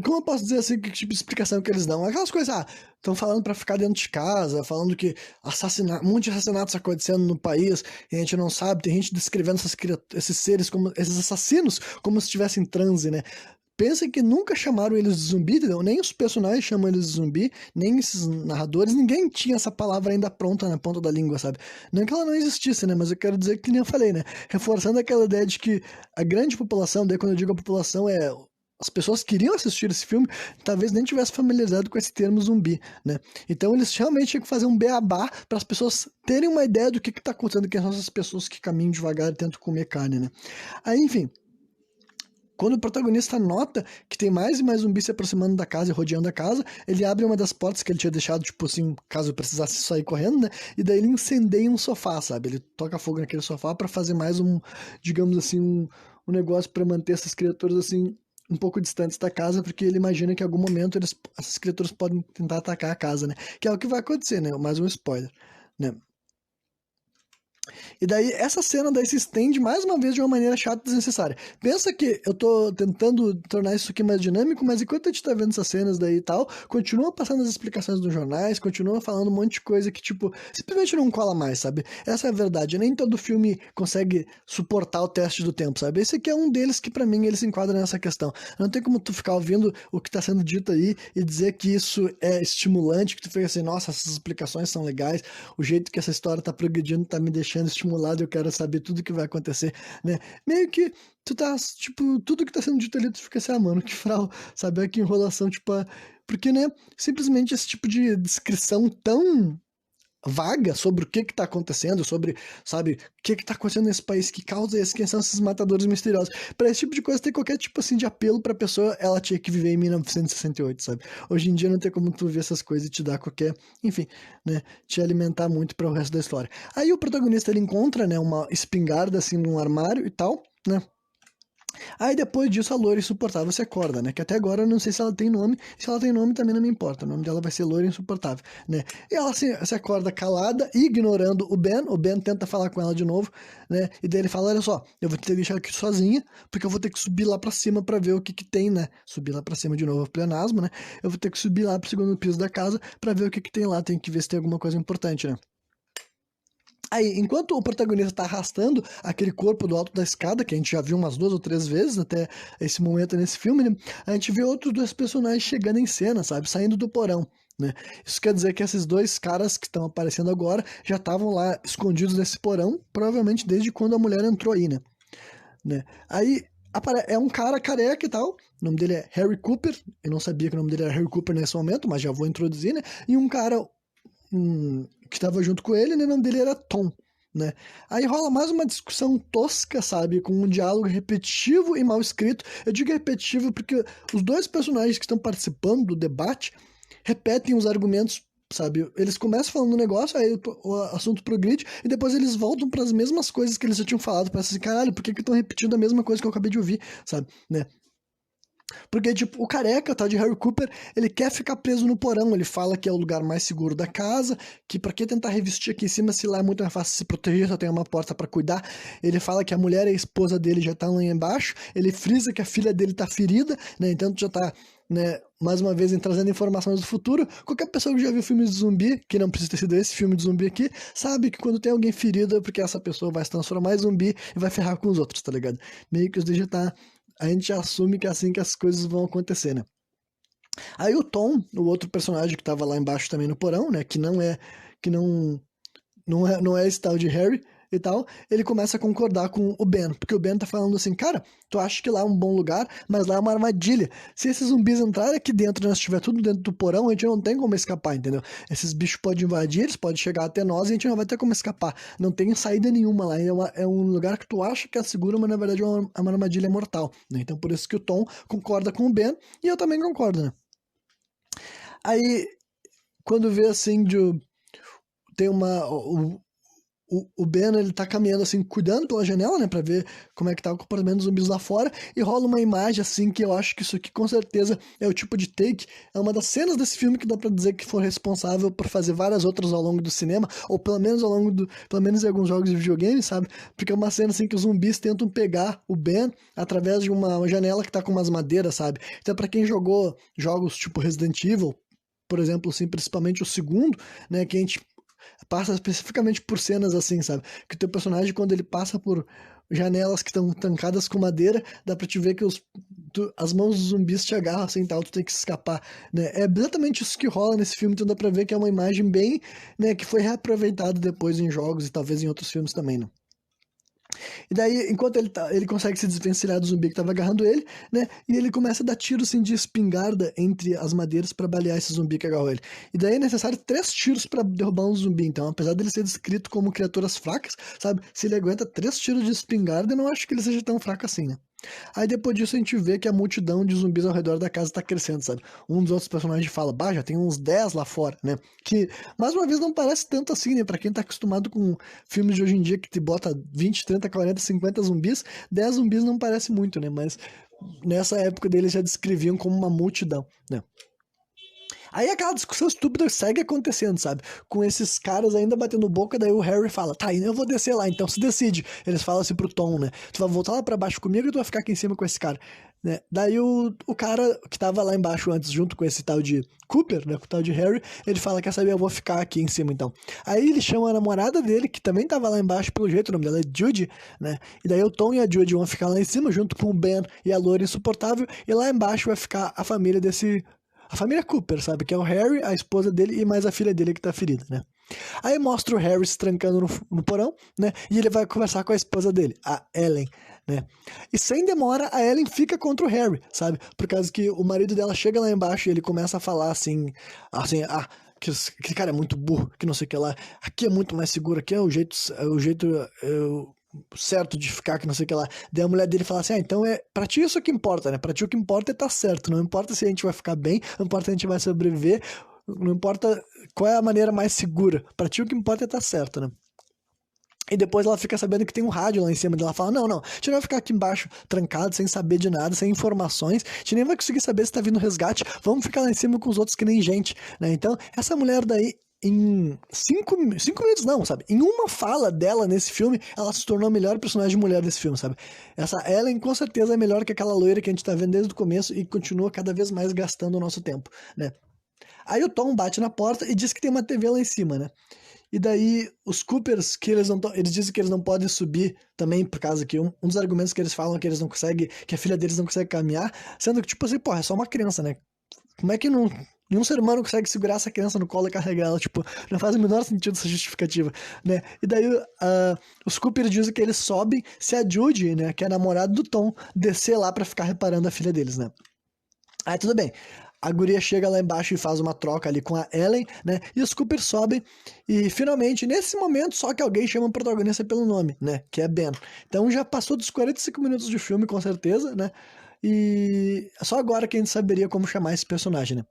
Como eu posso dizer assim, que tipo de explicação que eles dão? Aquelas coisas, estão falando pra ficar dentro de casa, falando que um monte de assassinatos acontecendo no país, e a gente não sabe, tem gente descrevendo esses seres como, esses assassinos, como se estivessem em transe, né? Pensem que nunca chamaram eles de zumbi, entendeu? Nem os personagens chamam eles de zumbi, nem esses narradores, ninguém tinha essa palavra ainda pronta na ponta da língua, sabe? Não que ela não existisse, né? Mas eu quero dizer que nem eu falei, né? Reforçando aquela ideia de que a grande população, daí quando eu digo a população é as pessoas que queriam assistir esse filme, talvez nem tivessem familiarizado com esse termo zumbi, né? Então eles realmente tinham que fazer um beabá para as pessoas terem uma ideia do que está acontecendo, que são essas pessoas que caminham devagar e tentam comer carne, né? Aí, enfim, quando o protagonista nota que tem mais e mais zumbis se aproximando da casa e rodeando a casa, ele abre uma das portas que ele tinha deixado, tipo assim, caso precisasse sair correndo, né? E daí ele incendeia um sofá, sabe? Ele toca fogo naquele sofá para fazer mais digamos assim, um negócio para manter essas criaturas assim um pouco distantes da casa, porque ele imagina que em algum momento essas criaturas podem tentar atacar a casa, né? Que é o que vai acontecer, né? Mais um spoiler, né? E daí, essa cena daí se estende mais uma vez de uma maneira chata e desnecessária. Pensa que eu tô tentando tornar isso aqui mais dinâmico, mas enquanto a gente tá vendo essas cenas daí e tal, continua passando as explicações nos jornais, continua falando um monte de coisa que, tipo, simplesmente não cola mais, sabe? Essa é a verdade. Nem todo filme consegue suportar o teste do tempo, sabe? Esse aqui é um deles que, pra mim, ele se enquadra nessa questão. Não tem como tu ficar ouvindo o que tá sendo dito aí e dizer que isso é estimulante, que tu fica assim, nossa, essas explicações são legais, o jeito que essa história tá progredindo tá me deixando estimulado, eu quero saber tudo que vai acontecer, né? Meio que tu tá, tipo, tudo que tá sendo dito ali, tu fica assim, ah, mano, que frau, sabe? Que enrolação, tipo, porque, né, simplesmente esse tipo de descrição tão vaga sobre o que que tá acontecendo, sobre, sabe, o que que tá acontecendo nesse país que causa isso, quem são esses matadores misteriosos. Pra esse tipo de coisa ter qualquer tipo assim de apelo pra pessoa, ela tinha que viver em 1968, sabe? Hoje em dia não tem como tu ver essas coisas e te dar qualquer, enfim, né, te alimentar muito para o resto da história. Aí o protagonista ele encontra, né, uma espingarda assim num armário e tal, né? Aí depois disso a loira insuportável se acorda, né? Que até agora eu não sei se ela tem nome. Se ela tem nome também não me importa. O nome dela vai ser loira insuportável, né? E ela se acorda calada, ignorando o Ben. O Ben tenta falar com ela de novo, né? E daí ele fala, olha só, eu vou ter que deixar aqui sozinha, porque eu vou ter que subir lá pra cima pra ver o que que tem, né? Subir lá pra cima de novo, pleonasmo, né? Eu vou ter que subir lá pro segundo piso da casa pra ver o que que tem lá. Tem que ver se tem alguma coisa importante, né? Aí, enquanto o protagonista tá arrastando aquele corpo do alto da escada, que a gente já viu umas 2 ou 3 vezes até esse momento nesse filme, né? A gente vê outros 2 personagens chegando em cena, sabe? Saindo do porão, né? Isso quer dizer que esses 2 caras que estão aparecendo agora já estavam lá escondidos nesse porão, provavelmente desde quando a mulher entrou aí, né? Aí é um cara careca e tal, o nome dele é Harry Cooper, eu não sabia que o nome dele era Harry Cooper nesse momento, mas já vou introduzir, né? E um cara que estava junto com ele, né? O nome dele era Tom, né? Aí rola mais uma discussão tosca, sabe? Com um diálogo repetitivo e mal escrito. Eu digo repetitivo porque os 2 personagens que estão participando do debate repetem os argumentos, sabe? Eles começam falando um negócio, aí o assunto progride, e depois eles voltam para as mesmas coisas que eles já tinham falado. Parece assim, caralho, por que estão repetindo a mesma coisa que eu acabei de ouvir, sabe? Né? Porque, tipo, o careca, tá, de Harry Cooper, ele quer ficar preso no porão. Ele fala que é o lugar mais seguro da casa, que pra que tentar revestir aqui em cima se lá é muito mais fácil se proteger, só tem uma porta pra cuidar. Ele fala que a mulher e a esposa dele já estão lá embaixo. Ele frisa que a filha dele tá ferida, né? Então já tá, né, mais uma vez trazendo informações do futuro. Qualquer pessoa que já viu filmes de zumbi, que não precisa ter sido esse filme de zumbi aqui, sabe que quando tem alguém ferido é porque essa pessoa vai se transformar em zumbi e vai ferrar com os outros, tá ligado? Meio que os já tá, a gente assume que é assim que as coisas vão acontecer, né? Aí o Tom, o outro personagem que tava lá embaixo também no porão, né? Que não é esse tal de Harry e tal, ele começa a concordar com o Ben, porque o Ben tá falando assim, cara, tu acha que lá é um bom lugar, mas lá é uma armadilha. Se esses zumbis entrarem aqui dentro, nós estiver tudo dentro do porão, a gente não tem como escapar, entendeu? Esses bichos podem invadir, eles podem chegar até nós e a gente não vai ter como escapar. Não tem saída nenhuma lá, é um lugar que tu acha que é seguro, mas na verdade é uma armadilha mortal, né? Então por isso que o Tom concorda com o Ben, e eu também concordo, né? Aí, quando vê assim, tem uma. O Ben, ele tá caminhando assim, cuidando pela janela, né, pra ver como é que tá o comportamento dos zumbis lá fora, e rola uma imagem assim, que eu acho que isso aqui com certeza é o tipo de take, é uma das cenas desse filme que dá pra dizer que foi responsável por fazer várias outras ao longo do cinema, ou pelo menos pelo menos em alguns jogos de videogame, sabe? Porque é uma cena assim que os zumbis tentam pegar o Ben através de uma janela que tá com umas madeiras, sabe? Então pra quem jogou jogos tipo Resident Evil, por exemplo, assim, principalmente o segundo, né, que a gente passa especificamente por cenas assim, sabe? Que o teu personagem, quando ele passa por janelas que estão tancadas com madeira, dá pra te ver que as mãos dos zumbis te agarram assim, tal, tu tem que escapar, né? É exatamente isso que rola nesse filme, então dá pra ver que é uma imagem bem, né, que foi reaproveitada depois em jogos e talvez em outros filmes também, né? E daí, enquanto ele consegue se desvencilhar do zumbi que tava agarrando ele, né? E ele começa a dar tiro assim de espingarda entre as madeiras para balear esse zumbi que agarrou ele. E daí é necessário 3 tiros para derrubar um zumbi. Então, apesar dele ser descrito como criaturas fracas, sabe? Se ele aguenta 3 tiros de espingarda, eu não acho que ele seja tão fraco assim, né? Aí depois disso a gente vê que a multidão de zumbis ao redor da casa tá crescendo, sabe? Um dos outros personagens fala, bah, já tem uns 10 lá fora, né? Que, mais uma vez, não parece tanto assim, né? Pra quem tá acostumado com filmes de hoje em dia que te bota 20, 30, 40, 50 zumbis, 10 zumbis não parece muito, né? Mas nessa época deles já descreviam como uma multidão, né? Aí aquela discussão estúpida segue acontecendo, sabe? Com esses caras ainda batendo boca, daí o Harry fala, tá, eu vou descer lá, então se decide. Eles falam assim pro Tom, né? Tu vai voltar lá pra baixo comigo ou tu vai ficar aqui em cima com esse cara? Né? Daí o cara que tava lá embaixo antes, junto com esse tal de Cooper, né? Com o tal de Harry, ele fala, quer saber, eu vou ficar aqui em cima então. Aí ele chama a namorada dele, que também tava lá embaixo, pelo jeito, o nome dela é Judy, né? E daí o Tom e a Judy vão ficar lá em cima, junto com o Ben e a loira insuportável, e lá embaixo vai ficar a família desse... A família Cooper, sabe? Que é o Harry, a esposa dele e mais a filha dele que tá ferida, né? Aí mostra o Harry se trancando no porão, né? E ele vai conversar com a esposa dele, a Ellen, né? E sem demora, a Ellen fica contra o Harry, sabe? Por causa que o marido dela chega lá embaixo e ele começa a falar assim, que cara é muito burro, que não sei o que lá. Aqui é muito mais seguro, aqui é o jeito certo de ficar, que não sei o que lá. Daí a mulher dele fala assim, então pra ti isso que importa, né? Pra ti o que importa é estar certo, não importa se a gente vai ficar bem, não importa se a gente vai sobreviver, não importa qual é a maneira mais segura, pra ti o que importa é estar certo, né? E depois ela fica sabendo que tem um rádio lá em cima dela. Fala, não, a gente não vai ficar aqui embaixo trancado, sem saber de nada, sem informações. A gente nem vai conseguir saber se tá vindo resgate. Vamos ficar lá em cima com os outros que nem gente, né? Então, essa mulher daí, em 5 minutos não, sabe? Em uma fala dela nesse filme, ela se tornou a melhor personagem mulher desse filme, sabe? Essa Ellen, com certeza, é melhor que aquela loira que a gente tá vendo desde o começo e continua cada vez mais gastando o nosso tempo, né? Aí o Tom bate na porta e diz que tem uma TV lá em cima, né? E daí os Coopers, que eles dizem que eles não podem subir também, por causa que um dos argumentos que eles falam é que eles não conseguem, que a filha deles não consegue caminhar, sendo que, tipo assim, porra, é só uma criança, né? Como é que nenhum ser humano consegue segurar essa criança no colo e carregar ela? Tipo, não faz o menor sentido essa justificativa, né? E daí os Coopers dizem que eles sobem se a Judy, né, que é a namorada do Tom, descer lá pra ficar reparando a filha deles, né? Aí tudo bem. A guria chega lá embaixo e faz uma troca ali com a Ellen, né? E os Cooper sobem. E finalmente, nesse momento, só que alguém chama o protagonista pelo nome, né? Que é Ben. Então já passou dos 45 minutos de filme, com certeza, né? E só agora que a gente saberia como chamar esse personagem, né?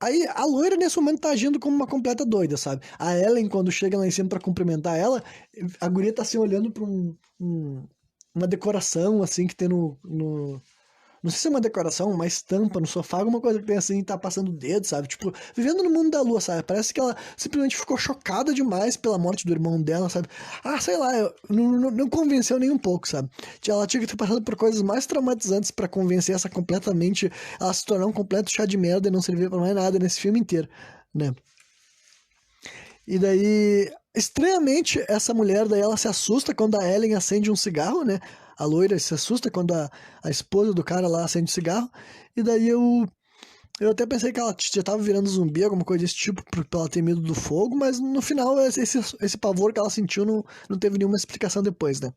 Aí a loira nesse momento tá agindo como uma completa doida, sabe? A Ellen, quando chega lá em cima pra cumprimentar ela, a guria tá assim olhando pra uma decoração assim que tem no não sei se é uma decoração, uma estampa no sofá, alguma coisa que tem assim, tá passando o dedo, sabe? Tipo, vivendo no mundo da lua, sabe? Parece que ela simplesmente ficou chocada demais pela morte do irmão dela, sabe? Sei lá, não convenceu nem um pouco, sabe? Ela tinha que ter passado por coisas mais traumatizantes pra convencer essa completamente, ela se tornar um completo chá de merda e não servir pra mais nada nesse filme inteiro, né? E daí, estranhamente, essa mulher daí ela se assusta quando a Ellen acende um cigarro, né? A loira se assusta quando a esposa do cara lá acende um cigarro. E daí eu até pensei que ela já tava virando zumbi, alguma coisa desse tipo, pra ela ter medo do fogo, mas no final esse pavor que ela sentiu não teve nenhuma explicação depois, né?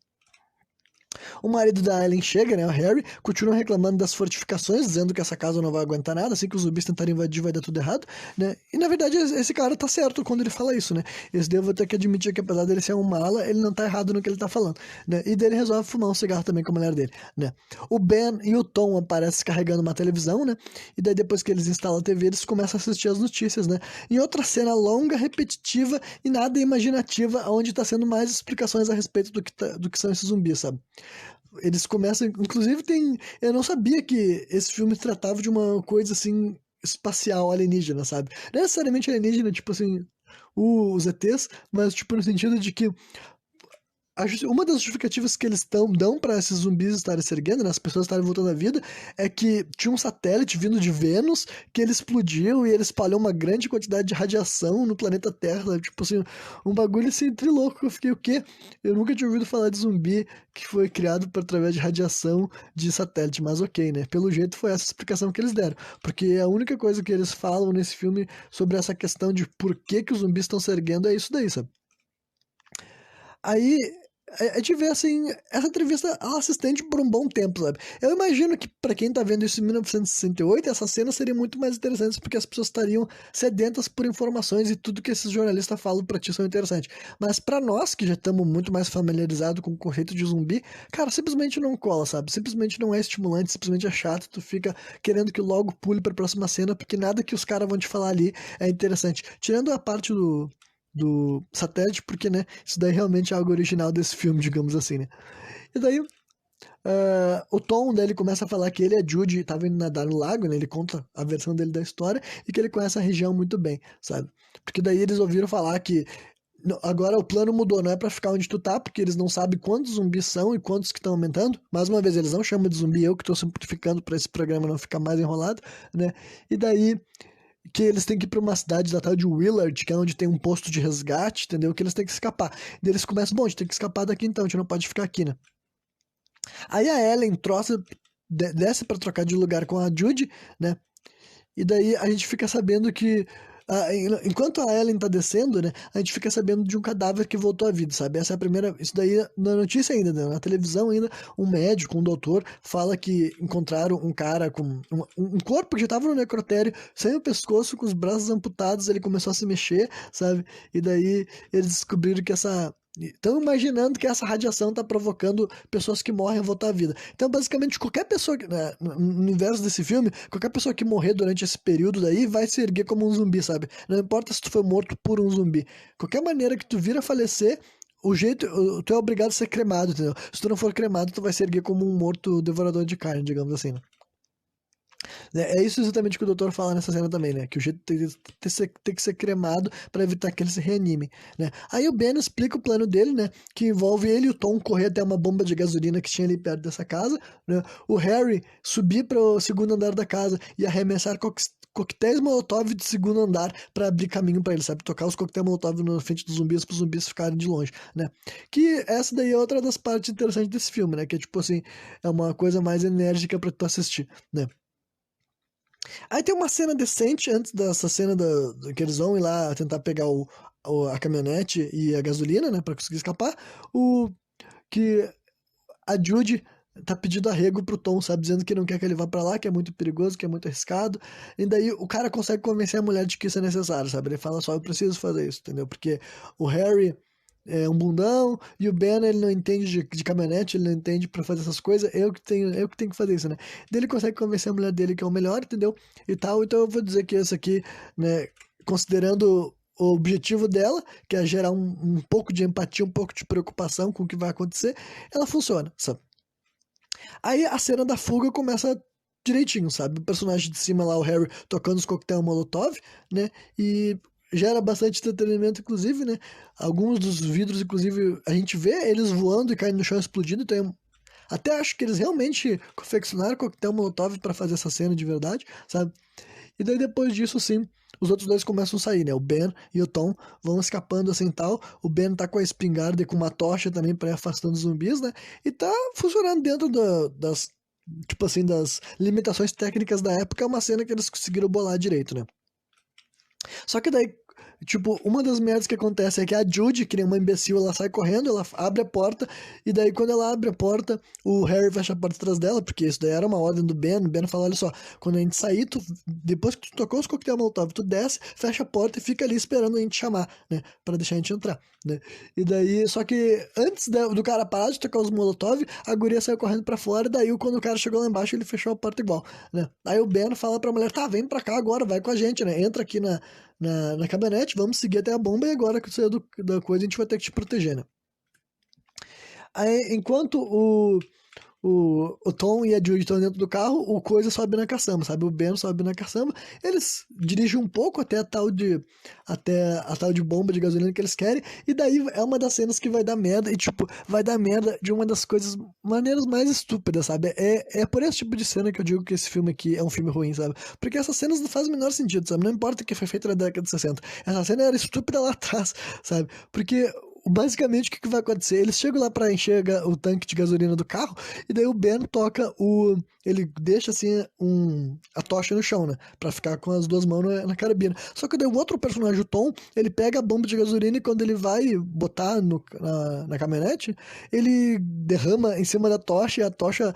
O marido da Ellen chega, né, o Harry, continua reclamando das fortificações, dizendo que essa casa não vai aguentar nada, assim que os zumbis tentarem invadir vai dar tudo errado, né? E na verdade esse cara tá certo quando ele fala isso, né? Esse devo ter que admitir que apesar dele ser um mala, ele não tá errado no que ele tá falando, né? E dele resolve fumar um cigarro também com a mulher dele, né? O Ben e o Tom aparecem carregando uma televisão, né? E daí depois que eles instalam a TV, eles começam a assistir as notícias, né? Em outra cena longa, repetitiva e nada imaginativa, onde tá sendo mais explicações a respeito do que são esses zumbis, sabe? Eles começam. Inclusive, tem. Eu não sabia que esse filme tratava de uma coisa assim. Espacial, alienígena, sabe? Não necessariamente alienígena, tipo assim, os ETs, mas tipo no sentido de que uma das justificativas que eles dão para esses zumbis estarem se erguendo, né, as pessoas estarem voltando à vida, é que tinha um satélite vindo de Vênus que ele explodiu e ele espalhou uma grande quantidade de radiação no planeta Terra, sabe? Tipo assim, um bagulho assim, trilouco. Eu fiquei, o quê? Eu nunca tinha ouvido falar de zumbi que foi criado através de radiação de satélite, mas ok, né? Pelo jeito foi essa explicação que eles deram, porque a única coisa que eles falam nesse filme sobre essa questão de por que os zumbis estão se erguendo é isso daí, sabe? Aí a gente vê assim, essa entrevista ela se estende por um bom tempo, sabe? Eu imagino que pra quem tá vendo isso em 1968, essa cena seria muito mais interessante porque as pessoas estariam sedentas por informações e tudo que esses jornalistas falam pra ti são interessantes. Mas pra nós, que já estamos muito mais familiarizados com o conceito de zumbi, cara, simplesmente não cola, sabe? Simplesmente não é estimulante, simplesmente é chato, tu fica querendo que logo pule pra próxima cena porque nada que os caras vão te falar ali é interessante. Tirando a parte do satélite, porque, né, isso daí realmente é algo original desse filme, digamos assim, né? E daí, o Tom, daí ele começa a falar que ele e a Judy estavam indo nadar no lago, né? Ele conta a versão dele da história e que ele conhece a região muito bem, sabe? Porque daí eles ouviram falar que agora o plano mudou, não é pra ficar onde tu tá, porque eles não sabem quantos zumbis são e quantos que estão aumentando. Mais uma vez, eles não chamam de zumbi, eu que tô simplificando pra esse programa não ficar mais enrolado, né? E daí que eles têm que ir pra uma cidade da tal de Willard, que é onde tem um posto de resgate, entendeu? Que eles têm que escapar. Daí eles começam, bom, a gente tem que escapar daqui então, a gente não pode ficar aqui, né? Aí a Ellen desce pra trocar de lugar com a Judy, né? E daí a gente fica sabendo que, enquanto a Ellen tá descendo, né, a gente fica sabendo de um cadáver que voltou à vida, sabe? Essa é a primeira, isso daí na notícia ainda, né? Na televisão ainda, um médico, um doutor, fala que encontraram um cara com um corpo que já tava no necrotério, sem o pescoço, com os braços amputados, ele começou a se mexer, sabe? E daí eles descobriram que estão imaginando que essa radiação está provocando pessoas que morrem a voltar à vida. Então, basicamente, qualquer pessoa, né, no universo desse filme, qualquer pessoa que morrer durante esse período daí vai se erguer como um zumbi, sabe? Não importa se tu foi morto por um zumbi. Qualquer maneira que tu vir a falecer, tu é obrigado a ser cremado, entendeu? Se tu não for cremado, tu vai se erguer como um morto devorador de carne, digamos assim, né? É isso exatamente que o doutor fala nessa cena também, né? Que o jeito tem que ser cremado para evitar que ele se reanime, né? Aí o Ben explica o plano dele, né? Que envolve ele e o Tom correr até uma bomba de gasolina que tinha ali perto dessa casa, né? O Harry subir para o segundo andar da casa e arremessar coquetéis Molotov de segundo andar para abrir caminho para ele, sabe? Tocar os coquetéis Molotov na frente dos zumbis para os zumbis ficarem de longe, né? Que essa daí é outra das partes interessantes desse filme, né? Que é tipo assim, é uma coisa mais enérgica para tu assistir, né? Aí tem uma cena decente antes dessa cena que eles vão ir lá tentar pegar a caminhonete e a gasolina, né, pra conseguir escapar. O que a Judy tá pedindo arrego pro Tom, sabe, dizendo que não quer que ele vá pra lá, que é muito perigoso, que é muito arriscado. E daí o cara consegue convencer a mulher de que isso é necessário, sabe? Ele fala só, eu preciso fazer isso, entendeu? Porque o Harry é um bundão e o Ben ele não entende de caminhonete, ele não entende pra fazer essas coisas, eu que tenho que fazer isso, né? Daí ele consegue convencer a mulher dele que é o melhor, entendeu? E tal, então eu vou dizer que esse aqui, né, considerando o objetivo dela, que é gerar um pouco de empatia, um pouco de preocupação com o que vai acontecer, ela funciona, sabe? Aí a cena da fuga começa direitinho, sabe? O personagem de cima lá, o Harry, tocando os coquetel Molotov, né? E gera bastante entretenimento, inclusive, né? Alguns dos vidros, inclusive, a gente vê eles voando e caindo no chão explodindo, então até acho que eles realmente confeccionaram coquetel Molotov para fazer essa cena de verdade, sabe? E daí depois disso, sim, os outros dois começam a sair, né? O Ben e o Tom vão escapando assim tal. O Ben tá com a espingarda e com uma tocha também pra ir afastando os zumbis, né? E tá funcionando dentro das, tipo assim, das limitações técnicas da época. É uma cena que eles conseguiram bolar direito, né? Só que daí, tipo, uma das merdas que acontece é que a Judy, que nem uma imbecil, ela sai correndo, ela abre a porta, e daí quando ela abre a porta, o Harry fecha a porta atrás dela, porque isso daí era uma ordem do Ben. O Ben fala, olha só, quando a gente sair, depois que tu tocou os coquetel Molotov, tu desce, fecha a porta e fica ali esperando a gente chamar, né, pra deixar a gente entrar, né. E daí, só que antes do cara parar de tocar os Molotov, a guria saiu correndo pra fora, e daí quando o cara chegou lá embaixo, ele fechou a porta igual, né. Aí o Ben fala pra mulher, tá, vem pra cá agora, vai com a gente, né, entra aqui na caminhonete, vamos seguir até a bomba e agora que saiu da coisa a gente vai ter que te proteger, né? Aí, enquanto o Tom e a Judy estão dentro do carro, o Coisa sobe na caçamba, sabe? O Ben sobe na caçamba, eles dirigem um pouco até a tal de bomba de gasolina que eles querem, e daí é uma das cenas que vai dar merda, e tipo, vai dar merda de uma das maneiras mais estúpidas, sabe? É por esse tipo de cena que eu digo que esse filme aqui é um filme ruim, sabe? Porque essas cenas não fazem o menor sentido, sabe? Não importa que foi feito na década de 60. Essa cena era estúpida lá atrás, sabe? Porque basicamente o que vai acontecer? Eles chegam lá pra encher o tanque de gasolina do carro, e daí o Ben toca ele deixa assim a tocha no chão, né? Pra ficar com as duas mãos na carabina. Só que daí o outro personagem, o Tom, ele pega a bomba de gasolina e quando ele vai botar na caminhonete, ele derrama em cima da tocha e a tocha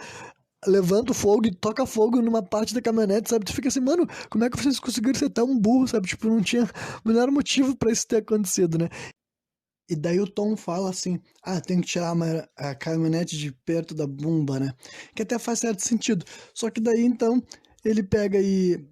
levanta o fogo e toca fogo numa parte da caminhonete, sabe? Tu fica assim, mano, como é que vocês conseguiram ser tão burro, sabe? Tipo, não tinha o menor motivo pra isso ter acontecido, né? E daí o Tom fala assim: ah, tem que tirar a caminhonete de perto da bomba, né? Que até faz certo sentido. Só que daí então ele pega e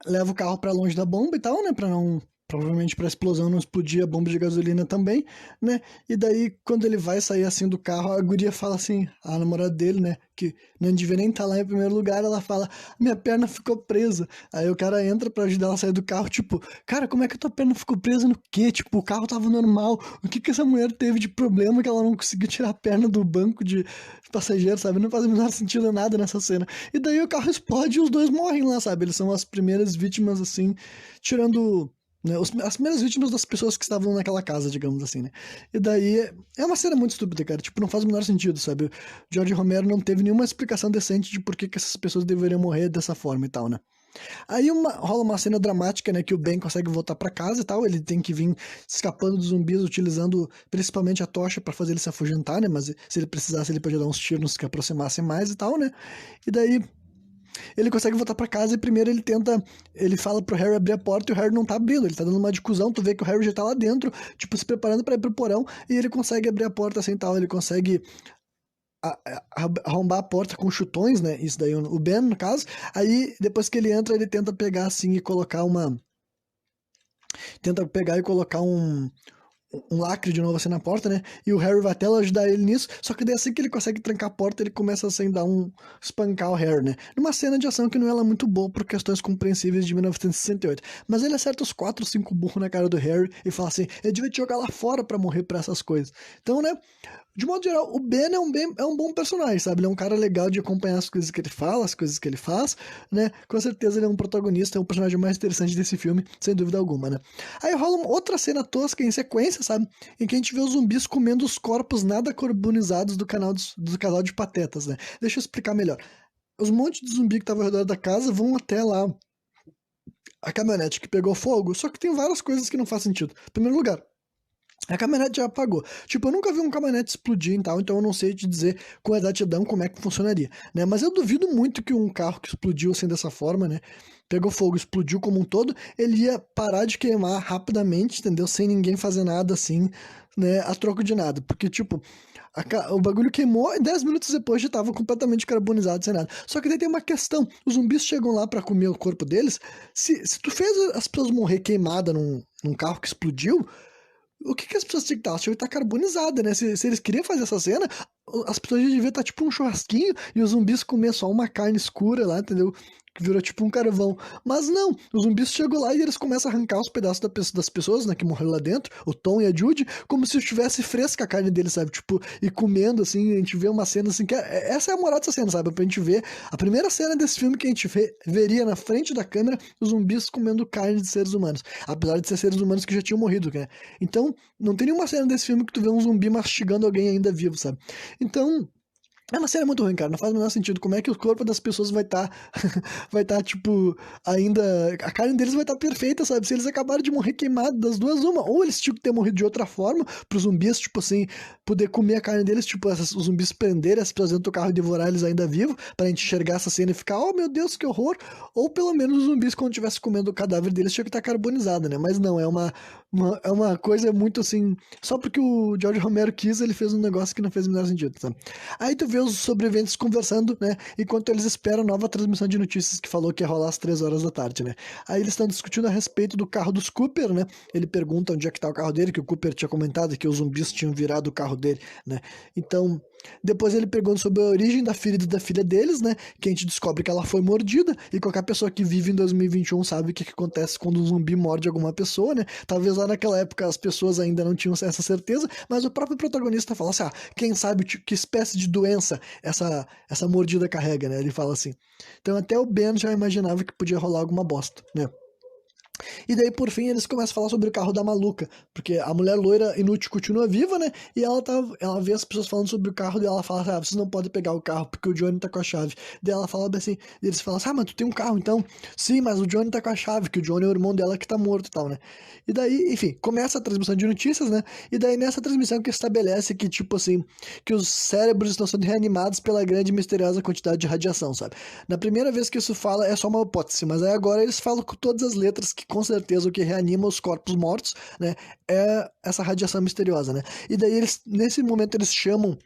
leva o carro pra longe da bomba e tal, né? Pra provavelmente pra explosão não explodir a bomba de gasolina também, né? E daí, quando ele vai sair assim do carro, a guria fala assim, a namorada dele, né? Que não devia nem estar lá em primeiro lugar, ela fala, minha perna ficou presa. Aí o cara entra pra ajudar ela a sair do carro, tipo, cara, como é que a tua perna ficou presa no quê? Tipo, o carro tava normal, o que que essa mulher teve de problema que ela não conseguiu tirar a perna do banco de passageiro, sabe? Não faz o menor sentido nada nessa cena. E daí o carro explode e os dois morrem lá, sabe? Eles são as primeiras vítimas, assim, tirando, né, as primeiras vítimas das pessoas que estavam naquela casa, digamos assim, né? E daí é uma cena muito estúpida, cara. Tipo, não faz o menor sentido, sabe? O George Romero não teve nenhuma explicação decente de por que que essas pessoas deveriam morrer dessa forma e tal, né? Aí rola uma cena dramática, né, que o Ben consegue voltar pra casa e tal, ele tem que vir escapando dos zumbis utilizando principalmente a tocha pra fazer ele se afugentar, né, mas se ele precisasse ele podia dar uns tiros que aproximassem mais e tal, né, e daí ele consegue voltar pra casa e primeiro ele fala pro Harry abrir a porta e o Harry não tá abrindo, ele tá dando uma de cuzão, tu vê que o Harry já tá lá dentro, tipo, se preparando pra ir pro porão, e ele consegue abrir a porta assim tal, ele consegue arrombar a porta com chutões, né? Isso daí, o Ben, no caso. Aí, depois que ele entra, ele tenta pegar assim e colocar uma. Tenta pegar e colocar um lacre de novo assim na porta, né? E o Harry vai até ajudar ele nisso. Só que daí assim que ele consegue trancar a porta, ele começa assim dar espancar o Harry, né? Numa cena de ação que não é lá muito boa por questões compreensíveis de 1968. Mas ele acerta os 4 ou 5 burros na cara do Harry e fala assim: ele devia te jogar lá fora pra morrer pra essas coisas. Então, né? De modo geral, o Ben é um bom personagem, sabe? Ele é um cara legal de acompanhar as coisas que ele fala, as coisas que ele faz, né? Com certeza ele é um protagonista, é o personagem mais interessante desse filme, sem dúvida alguma, né? Aí rola uma outra cena tosca em sequência, sabe? Em que a gente vê os zumbis comendo os corpos nada carbonizados do casal de patetas, né? Deixa eu explicar melhor. Os montes de zumbi que estavam ao redor da casa vão até lá a caminhonete que pegou fogo, só que tem várias coisas que não faz sentido. Em primeiro lugar, a caminhonete já apagou. Tipo, eu nunca vi um caminhonete explodir e tal, então eu não sei te dizer com exatidão como é que funcionaria, né? Mas eu duvido muito que um carro que explodiu assim dessa forma, né? Pegou fogo, explodiu como um todo, ele ia parar de queimar rapidamente, entendeu? Sem ninguém fazer nada assim, né? A troco de nada. Porque, tipo, o bagulho queimou e 10 minutos depois já tava completamente carbonizado, sem nada. Só que daí tem uma questão: os zumbis chegam lá pra comer o corpo deles. Se tu fez as pessoas morrer queimada num carro que explodiu, o que as pessoas tinham que estar? Elas tinham que estar carbonizadas, né? Se eles queriam fazer essa cena, as pessoas já deviam estar tipo um churrasquinho e os zumbis comer só uma carne escura lá, entendeu? Que virou tipo um carvão. Mas não, os zumbis chegam lá e eles começam a arrancar os pedaços das pessoas, né, que morreram lá dentro, o Tom e a Judy, como se estivesse fresca a carne deles, sabe? Tipo, e comendo, assim, a gente vê uma cena assim, que essa é a moral dessa cena, sabe? Pra gente ver a primeira cena desse filme que a gente veria na frente da câmera os zumbis comendo carne de seres humanos. Apesar de ser seres humanos que já tinham morrido, né? Então, não tem nenhuma cena desse filme que tu vê um zumbi mastigando alguém ainda vivo, sabe? Então, é uma cena muito ruim, cara. Não faz o menor sentido. Como é que o corpo das pessoas vai estar, vai estar, tipo, ainda. A carne deles vai estar perfeita, sabe? Se eles acabaram de morrer queimados das duas, uma. Ou eles tinham que ter morrido de outra forma, para os zumbis, tipo assim, poder comer a carne deles, tipo, os zumbis prenderem as pessoas dentro do carro e devorar eles ainda vivos, pra gente enxergar essa cena e ficar, oh meu Deus, que horror. Ou pelo menos os zumbis, quando estivesse comendo o cadáver deles, tinha que estar carbonizado, né? Mas não, é uma coisa muito assim. Só porque o George Romero quis, ele fez um negócio que não fez o menor sentido, sabe? Aí tu vê os sobreviventes conversando, né? Enquanto eles esperam a nova transmissão de notícias que falou que ia rolar às 3 horas da tarde, né? Aí eles estão discutindo a respeito do carro dos Cooper, né? Ele pergunta onde é que tá o carro dele, que o Cooper tinha comentado que os zumbis tinham virado o carro dele, né? Então, depois ele pergunta sobre a origem da ferida da filha deles, né? Que a gente descobre que ela foi mordida, e qualquer pessoa que vive em 2021 sabe o que acontece quando um zumbi morde alguma pessoa, né? Talvez lá naquela época as pessoas ainda não tinham essa certeza, mas o próprio protagonista fala assim: ah, quem sabe que espécie de doença essa mordida carrega, né? Ele fala assim. Então até o Ben já imaginava que podia rolar alguma bosta, né? E daí, por fim, eles começam a falar sobre o carro da maluca, porque a mulher loira inútil continua viva, né? E ela vê as pessoas falando sobre o carro e ela fala, ah, vocês não podem pegar o carro porque o Johnny tá com a chave. Daí ela fala assim, e eles falam assim, ah, mas tu tem um carro então? Sim, mas o Johnny tá com a chave, que o Johnny é o irmão dela que tá morto e tal, né? E daí, enfim, começa a transmissão de notícias, né? E daí nessa transmissão que estabelece que, tipo assim, que os cérebros estão sendo reanimados pela grande e misteriosa quantidade de radiação, sabe? Na primeira vez que isso fala, é só uma hipótese, mas aí agora eles falam com todas as letras que com certeza o que reanima os corpos mortos, né, é essa radiação misteriosa, né? E daí eles, nesse momento, eles chamam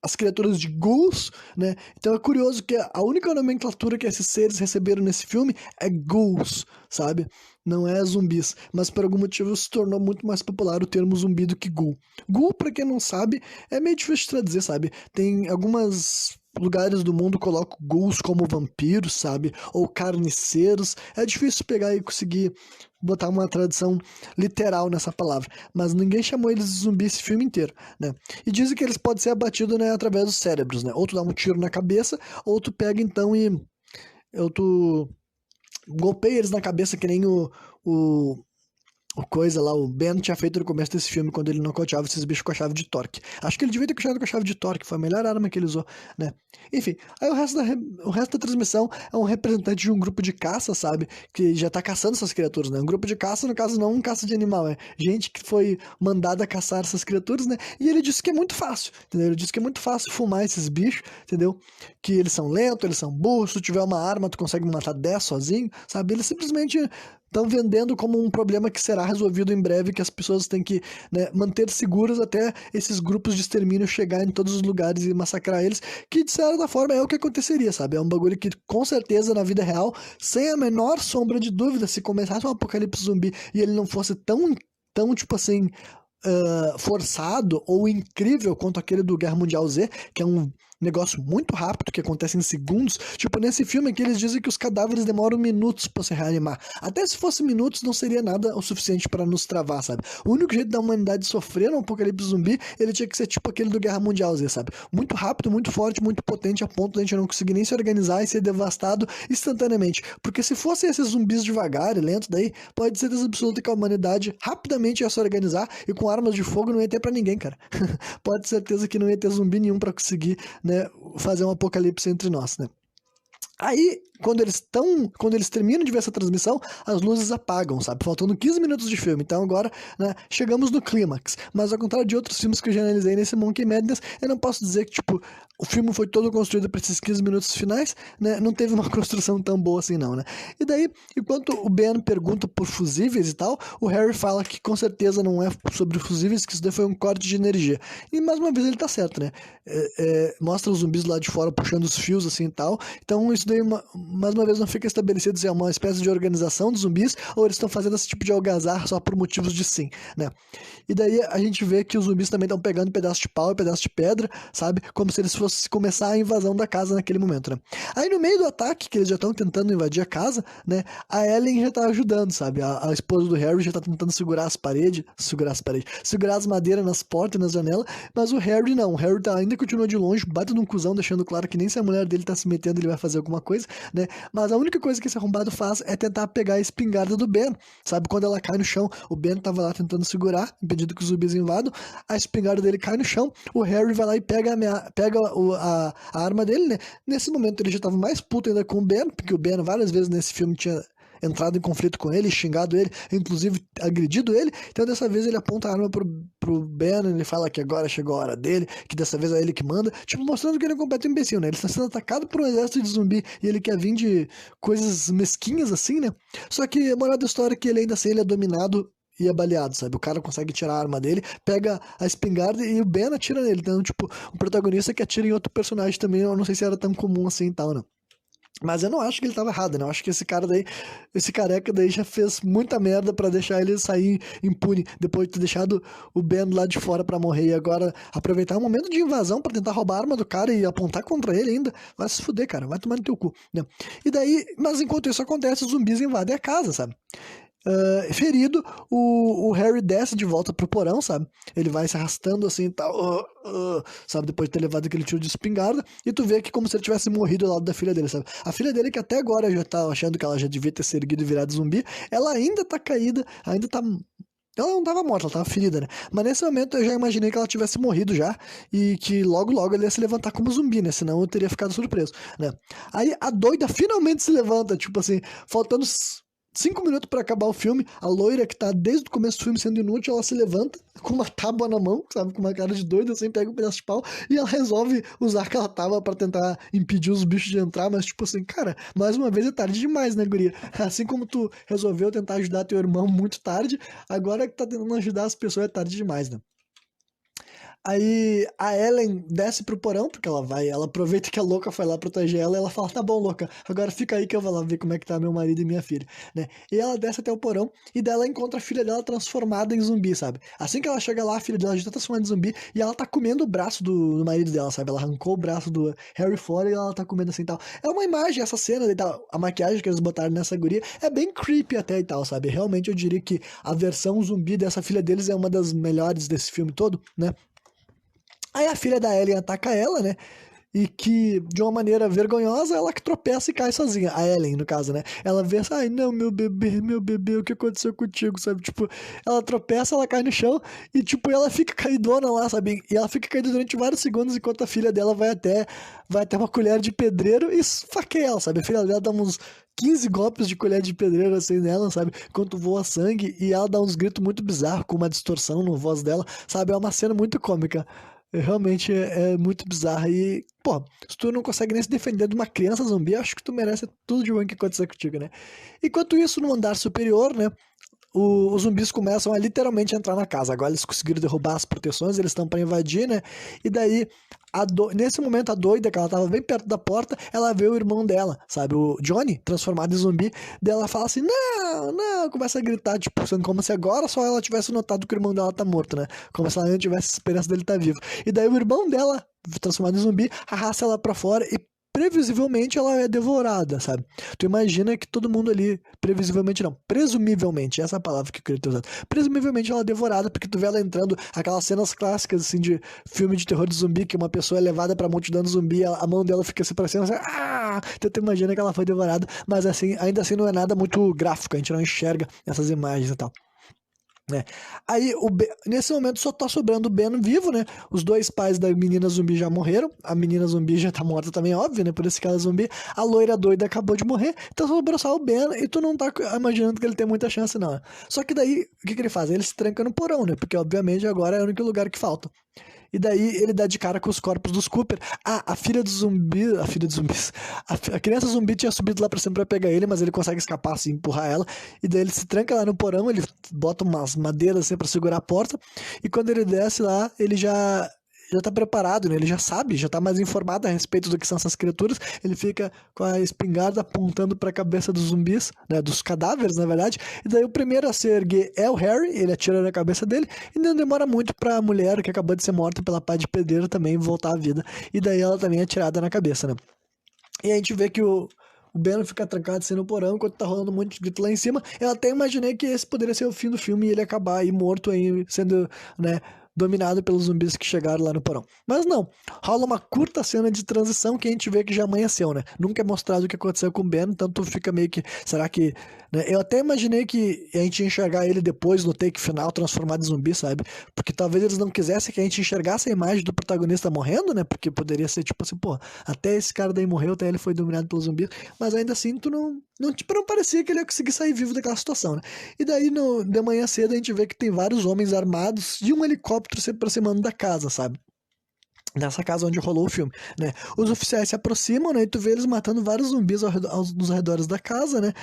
as criaturas de ghouls, né? Então é curioso que a única nomenclatura que esses seres receberam nesse filme é ghouls, sabe? Não é zumbis, mas por algum motivo se tornou muito mais popular o termo zumbi do que ghoul. Ghoul, pra quem não sabe, é meio difícil de traduzir, sabe? Tem algumas lugares do mundo colocam ghouls como vampiros, sabe? Ou carniceiros. É difícil pegar e conseguir botar uma tradução literal nessa palavra, mas ninguém chamou eles de zumbi esse filme inteiro, né? E dizem que eles podem ser abatidos, né, através dos cérebros, né? Ou tu dá um tiro na cabeça, ou tu pega então e tu golpeia eles na cabeça que nem o coisa lá, o Ben tinha feito no começo desse filme, quando ele nocauteava esses bichos com a chave de torque. Acho que ele devia ter puxado com a chave de torque, foi a melhor arma que ele usou, né? Enfim, aí o resto da transmissão é um representante de um grupo de caça, sabe? Que já tá caçando essas criaturas, né? Um grupo de caça, no caso, não um caça de animal, é gente que foi mandada caçar essas criaturas, né? E ele disse que é muito fácil, entendeu? Ele disse que é muito fácil fumar esses bichos, entendeu? Que eles são lentos, eles são burros, se tu tiver uma arma, tu consegue matar 10 sozinho, sabe? Eles simplesmente estão vendendo como um problema que será resolvido em breve, que as pessoas têm que, né, manter seguras até esses grupos de extermínio chegar em todos os lugares e massacrar eles, que de certa forma é o que aconteceria, sabe? É um bagulho que com certeza na vida real, sem a menor sombra de dúvida, se começasse um apocalipse zumbi e ele não fosse tão tipo assim, forçado ou incrível quanto aquele do Guerra Mundial Z, que é um negócio muito rápido que acontece em segundos. Tipo, nesse filme aqui eles dizem que os cadáveres demoram minutos pra se reanimar. Até se fosse minutos não seria nada o suficiente pra nos travar, sabe? O único jeito da humanidade sofrer um apocalipse zumbi, ele tinha que ser tipo aquele do Guerra Mundial Z, sabe? Muito rápido, muito forte, muito potente, a ponto de a gente não conseguir nem se organizar e ser devastado instantaneamente. Porque se fossem esses zumbis devagar e lentos, daí pode ser absoluta que a humanidade rapidamente ia se organizar e com armas de fogo não ia ter pra ninguém, cara. Pode ter certeza que não ia ter zumbi nenhum pra conseguir, né, fazer um apocalipse entre nós, né? Aí, quando eles terminam de ver essa transmissão, as luzes apagam, sabe? Faltando 15 minutos de filme. Então agora, né, chegamos no clímax. Mas ao contrário de outros filmes que eu já analisei nesse Monkey Madness, eu não posso dizer que, tipo, o filme foi todo construído para esses 15 minutos finais, né? Não teve uma construção tão boa assim, não, né? E daí, enquanto o Ben pergunta por fusíveis e tal, o Harry fala que com certeza não é sobre fusíveis, que isso daí foi um corte de energia. E mais uma vez ele tá certo, né? Mostra os zumbis lá de fora puxando os fios assim e tal. Então isso daí, mais uma vez, não fica estabelecido se é uma espécie de organização dos zumbis ou eles estão fazendo esse tipo de algazarra só por motivos de sim, né? E daí a gente vê que os zumbis também estão pegando pedaço de pau e pedaço de pedra, sabe? Como se eles fossem começar a invasão da casa naquele momento, né? Aí no meio do ataque, que eles já estão tentando invadir a casa, né? A Ellen já tá ajudando, sabe? A esposa do Harry já tá tentando segurar as madeiras nas portas e nas janelas, mas o Harry não. O Harry ainda continua de longe, bate num cuzão, deixando claro que nem se a mulher dele tá se metendo, ele vai fazer alguma coisa, né? Mas a única coisa que esse arrombado faz é tentar pegar a espingarda do Ben, sabe? Quando ela cai no chão, o Ben tava lá tentando segurar, impedindo que os zumbis invadam, a espingarda dele cai no chão, o Harry vai lá e pega a arma dele, né? Nesse momento ele já tava mais puto ainda com o Ben, porque o Ben várias vezes nesse filme tinha entrado em conflito com ele, xingado ele, inclusive agredido ele. Então dessa vez ele aponta a arma pro Ben, ele fala que agora chegou a hora dele, que dessa vez é ele que manda, tipo, mostrando que ele é um completo imbecil, né? Ele está sendo atacado por um exército de zumbi e ele quer vir de coisas mesquinhas assim, né? Só que a moral da história é que ele ainda assim ele é dominado e é baleado, sabe? O cara consegue tirar a arma dele, pega a espingarda e o Ben atira nele. Então, tipo, o protagonista que atira em outro personagem também, eu não sei se era tão comum assim e tal, né? Mas eu não acho que ele tava errado, né? Eu acho que esse cara daí, esse careca daí já fez muita merda pra deixar ele sair impune, depois de ter deixado o Ben lá de fora pra morrer e agora aproveitar um momento de invasão pra tentar roubar a arma do cara e apontar contra ele ainda. Vai se fuder, cara, vai tomar no teu cu, né? E daí, mas enquanto isso acontece, os zumbis invadem a casa, sabe? Ferido, o Harry desce de volta pro porão, sabe? Ele vai se arrastando assim e tal, sabe? Depois de ter levado aquele tiro de espingarda, e tu vê que como se ele tivesse morrido ao lado da filha dele, sabe? A filha dele, que até agora já tá achando que ela já devia ter se erguido e virado zumbi, ela ainda tá caída, ainda tá. Ela não tava morta, ela tava ferida, né? Mas nesse momento eu já imaginei que ela tivesse morrido já e que logo logo ele ia se levantar como zumbi, né? Senão eu teria ficado surpreso, né? Aí a doida finalmente se levanta, tipo assim, faltando 5 minutos pra acabar o filme, a loira que tá desde o começo do filme sendo inútil, ela se levanta com uma tábua na mão, sabe, com uma cara de doida, assim, pega um pedaço de pau e ela resolve usar aquela tábua pra tentar impedir os bichos de entrar, mas tipo assim, cara, mais uma vez é tarde demais, né, guria? Assim como tu resolveu tentar ajudar teu irmão muito tarde, agora que tá tentando ajudar as pessoas é tarde demais, né? Aí a Ellen desce pro porão, porque ela aproveita que a louca foi lá proteger ela, e ela fala, tá bom, louca, agora fica aí que eu vou lá ver como é que tá meu marido e minha filha, né? E ela desce até o porão, e daí ela encontra a filha dela transformada em zumbi, sabe? Assim que ela chega lá, a filha dela já tá transformada em zumbi, e ela tá comendo o braço do marido dela, sabe? Ela arrancou o braço do Harry fora, e ela tá comendo assim e tal. É uma imagem, essa cena, e tal, a maquiagem que eles botaram nessa guria, é bem creepy até e tal, sabe? Realmente eu diria que a versão zumbi dessa filha deles é uma das melhores desse filme todo, né? Aí a filha da Ellen ataca ela, né? E que, de uma maneira vergonhosa, ela que tropeça e cai sozinha. A Ellen, no caso, né? Ela vê assim, ai, não, meu bebê, o que aconteceu contigo, sabe? Tipo, ela tropeça, ela cai no chão e, tipo, ela fica caidona lá, sabe? E ela fica caída durante vários segundos enquanto a filha dela vai até uma colher de pedreiro e esfaqueia ela, sabe? A filha dela dá uns 15 golpes de colher de pedreiro assim nela, sabe? Enquanto voa sangue e ela dá uns gritos muito bizarros com uma distorção na voz dela, sabe? É uma cena muito cômica. Realmente é muito bizarro. E, pô, se tu não consegue nem se defender de uma criança zumbi, acho que tu merece tudo de ruim que acontecer contigo, né? Enquanto isso, no andar superior, né? Os zumbis começam a literalmente entrar na casa. Agora eles conseguiram derrubar as proteções, eles estão para invadir, né? E daí, nesse momento, a doida, que ela tava bem perto da porta, ela vê o irmão dela, sabe? O Johnny, transformado em zumbi. Daí ela fala assim: não, não, começa a gritar, tipo, sendo como se agora só ela tivesse notado que o irmão dela tá morto, né? Como se ela não tivesse esperança dele estar vivo. E daí o irmão dela, transformado em zumbi, arrasta ela pra fora e previsivelmente ela é devorada, sabe? Tu imagina que todo mundo ali, previsivelmente não, presumivelmente, essa é a palavra que eu queria ter usado. Presumivelmente ela é devorada, porque tu vê ela entrando, aquelas cenas clássicas, assim, de filme de terror de zumbi, que uma pessoa é levada pra multidão de zumbi, a mão dela fica se parecendo assim, ah! Então tu imagina que ela foi devorada, mas assim, ainda assim não é nada muito gráfico, a gente não enxerga essas imagens e tal. Né? Aí, nesse momento, só tá sobrando o Ben vivo, né? Os dois pais da menina zumbi já morreram. A menina zumbi já tá morta também, óbvio, né? Por isso que ela é zumbi. A loira doida acabou de morrer. Então sobrou só o Ben e tu não tá imaginando que ele tem muita chance, não. Só que daí, o que ele faz? Ele se tranca no porão, né? Porque, obviamente, agora é o único lugar que falta. E daí ele dá de cara com os corpos dos Cooper. Ah, a filha do zumbi. A filha dos zumbis. A criança zumbi tinha subido lá pra cima pra pegar ele, mas ele consegue escapar assim, empurrar ela. E daí ele se tranca lá no porão, ele bota umas madeiras assim pra segurar a porta. E quando ele desce lá, ele já tá preparado, né? Ele já sabe, já tá mais informado a respeito do que são essas criaturas. Ele fica com a espingarda apontando pra cabeça dos zumbis, né? Dos cadáveres, na verdade. E daí o primeiro a se erguer é o Harry, ele atira na cabeça dele. E não demora muito pra mulher que acabou de ser morta pela pá de pedreiro também voltar à vida. E daí ela também é atirada na cabeça, né? E a gente vê que o Ben fica trancado assim no porão enquanto tá rolando um monte de grito lá em cima. Eu até imaginei que esse poderia ser o fim do filme e ele acabar aí morto aí, sendo, né, dominado pelos zumbis que chegaram lá no porão. Mas não, rola uma curta cena de transição que a gente vê que já amanheceu, né? Nunca é mostrado o que aconteceu com o Ben, então fica meio que, será que, né? Eu até imaginei que a gente ia enxergar ele depois no take final transformado em zumbi, sabe? Porque talvez eles não quisessem que a gente enxergasse a imagem do protagonista morrendo, né? Porque poderia ser tipo assim, pô, até esse cara daí morreu, até ele foi dominado pelos zumbis, mas ainda assim tu não parecia que ele ia conseguir sair vivo daquela situação, né? E daí de manhã cedo a gente vê que tem vários homens armados e um helicóptero se aproximando da casa, sabe? Nessa casa onde rolou o filme, né? Os oficiais se aproximam, né? E tu vê eles matando vários zumbis nos arredores da casa, né?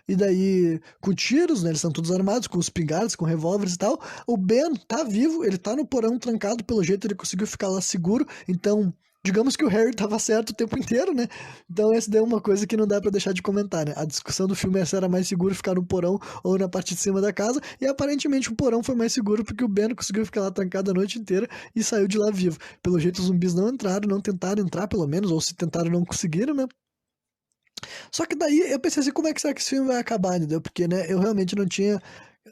E daí, com tiros, né? Eles são todos armados, com espingardas, com revólveres e tal. O Ben tá vivo, ele tá no porão trancado, pelo jeito ele conseguiu ficar lá seguro. Então, digamos que o Harry tava certo o tempo inteiro, né? Então, essa daí é uma coisa que não dá pra deixar de comentar, né? A discussão do filme é se era mais seguro ficar no porão ou na parte de cima da casa. E aparentemente o porão foi mais seguro porque o Ben conseguiu ficar lá trancado a noite inteira e saiu de lá vivo. Pelo jeito, os zumbis não entraram, não tentaram entrar, pelo menos, ou se tentaram, não conseguiram, né? Só que daí eu pensei assim, como é que será que esse filme vai acabar, entendeu? Porque, né, eu realmente não tinha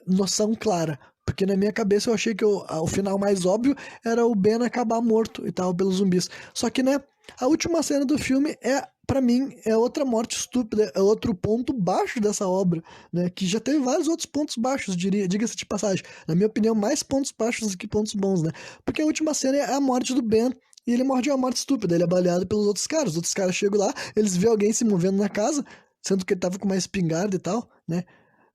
noção clara. Porque na minha cabeça eu achei que o final mais óbvio era o Ben acabar morto e tal, pelos zumbis. Só que, né, a última cena do filme pra mim, é outra morte estúpida, é outro ponto baixo dessa obra, né? Que já teve vários outros pontos baixos, diga-se de passagem. Na minha opinião, mais pontos baixos do que pontos bons, né? Porque a última cena é a morte do Ben. E ele morre de uma morte estúpida, ele é baleado pelos outros caras. Os outros caras chegam lá, eles vêem alguém se movendo na casa, sendo que ele tava com uma espingarda e tal, né?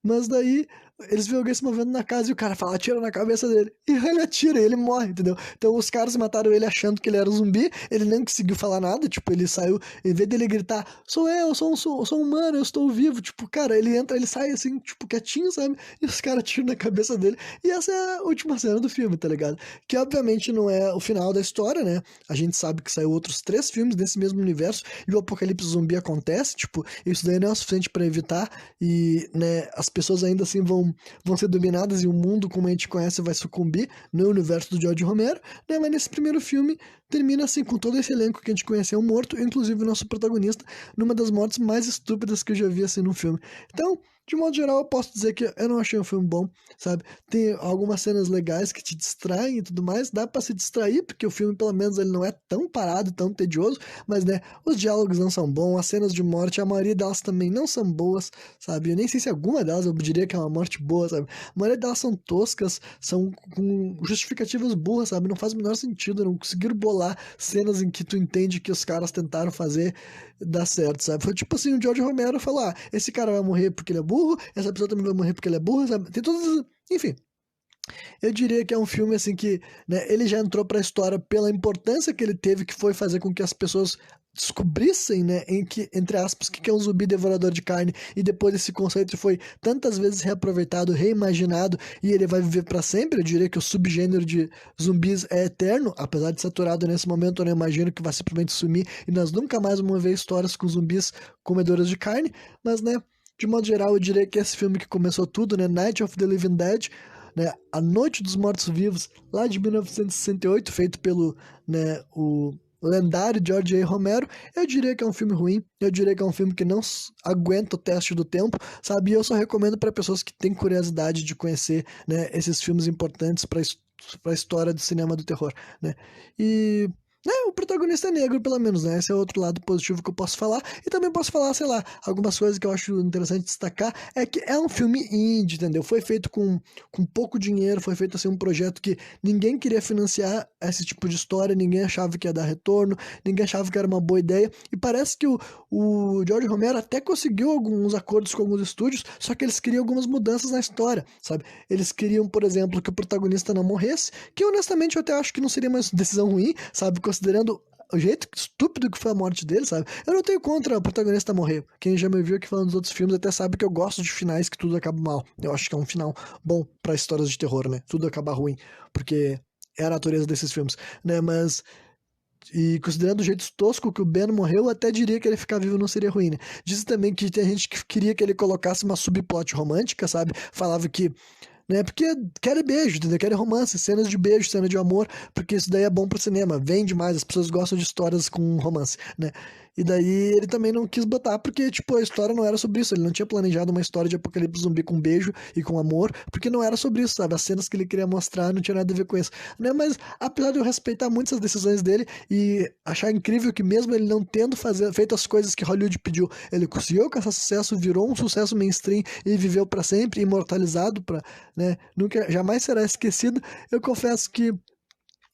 Mas daí eles veem alguém se movendo na casa e o cara fala, atira na cabeça dele. E ele atira e ele morre, entendeu? Então os caras mataram ele achando que ele era um zumbi, ele nem conseguiu falar nada, tipo, ele saiu, em vez dele gritar, sou eu, sou um humano, eu estou vivo, tipo, cara, ele entra, ele sai assim, tipo, quietinho, sabe? E os caras atiram na cabeça dele. E essa é a última cena do filme, tá ligado? Que obviamente não é o final da história, né? A gente sabe que saiu outros 3 filmes desse mesmo universo e o apocalipse zumbi acontece, tipo, isso daí não é o suficiente pra evitar e, né, as pessoas ainda assim vão ser dominadas e o mundo como a gente conhece vai sucumbir no universo do George Romero, né? Mas nesse primeiro filme termina assim, com todo esse elenco que a gente conheceu morto, inclusive o nosso protagonista, numa das mortes mais estúpidas que eu já vi assim num filme. Então, de modo geral, eu posso dizer que eu não achei um filme bom, sabe? Tem algumas cenas legais que te distraem e tudo mais, dá pra se distrair, porque o filme, pelo menos, ele não é tão parado, tão tedioso, mas, né, os diálogos não são bons, as cenas de morte, a maioria delas também não são boas, sabe? Eu nem sei se alguma delas eu diria que é uma morte boa, sabe? A maioria delas são toscas, são com justificativas burras, sabe? Não faz o menor sentido, não conseguiram bolar cenas em que tu entende que os caras tentaram fazer dar certo, sabe? Foi tipo assim, o George Romero falou, ah, esse cara vai morrer porque ele é burro, essa pessoa também vai morrer porque ele é burro, sabe? Tem todas, enfim. Eu diria que é um filme assim que, né, ele já entrou pra história pela importância que ele teve, que foi fazer com que as pessoas descobrissem, né, entre aspas, que é um zumbi devorador de carne, e depois esse conceito foi tantas vezes reaproveitado, reimaginado, e ele vai viver pra sempre. Eu diria que o subgênero de zumbis é eterno, apesar de saturado nesse momento, eu não imagino que vai simplesmente sumir, e nós nunca mais vamos ver histórias com zumbis comedores de carne, mas, né, de modo geral, eu diria que esse filme que começou tudo, né, Night of the Living Dead, né, A Noite dos Mortos-Vivos, lá de 1968, feito pelo, né, o lendário George A. Romero, eu diria que é um filme ruim, eu diria que é um filme que não aguenta o teste do tempo, sabe? E eu só recomendo para pessoas que têm curiosidade de conhecer, né, esses filmes importantes para a história do cinema do terror, né? E o protagonista é negro, pelo menos, né? Esse é outro lado positivo que eu posso falar. E também posso falar, sei lá, algumas coisas que eu acho interessante destacar. É que é um filme indie, entendeu? Foi feito com pouco dinheiro, foi feito assim um projeto que ninguém queria financiar esse tipo de história, ninguém achava que ia dar retorno, ninguém achava que era uma boa ideia. E parece que o George Romero até conseguiu alguns acordos com alguns estúdios, só que eles queriam algumas mudanças na história, sabe? Eles queriam, por exemplo, que o protagonista não morresse, que honestamente eu até acho que não seria uma decisão ruim, sabe? Considerando o jeito estúpido que foi a morte dele, sabe? Eu não tenho contra o protagonista morrer. Quem já me viu aqui falando dos outros filmes até sabe que eu gosto de finais que tudo acaba mal. Eu acho que é um final bom pra histórias de terror, né? Tudo acaba ruim, porque é a natureza desses filmes, né? Mas e considerando o jeito tosco que o Ben morreu, eu até diria que ele ficar vivo não seria ruim, né? Diz também que tem gente que queria que ele colocasse uma subplot romântica, sabe? Falava que, né? Porque querem beijo, entendeu? Querem romance, cenas de beijo, cena de amor, porque isso daí é bom pro cinema, vende mais, as pessoas gostam de histórias com romance, né? E daí ele também não quis botar, porque, tipo, a história não era sobre isso, ele não tinha planejado uma história de apocalipse zumbi com beijo e com amor, porque não era sobre isso, sabe? As cenas que ele queria mostrar não tinha nada a ver com isso, né? Mas, apesar de eu respeitar muito essas decisões dele e achar incrível que mesmo ele não tendo feito as coisas que Hollywood pediu, ele conseguiu alcançar sucesso, virou um sucesso mainstream e viveu pra sempre, imortalizado pra, né? Nunca, jamais será esquecido. Eu confesso que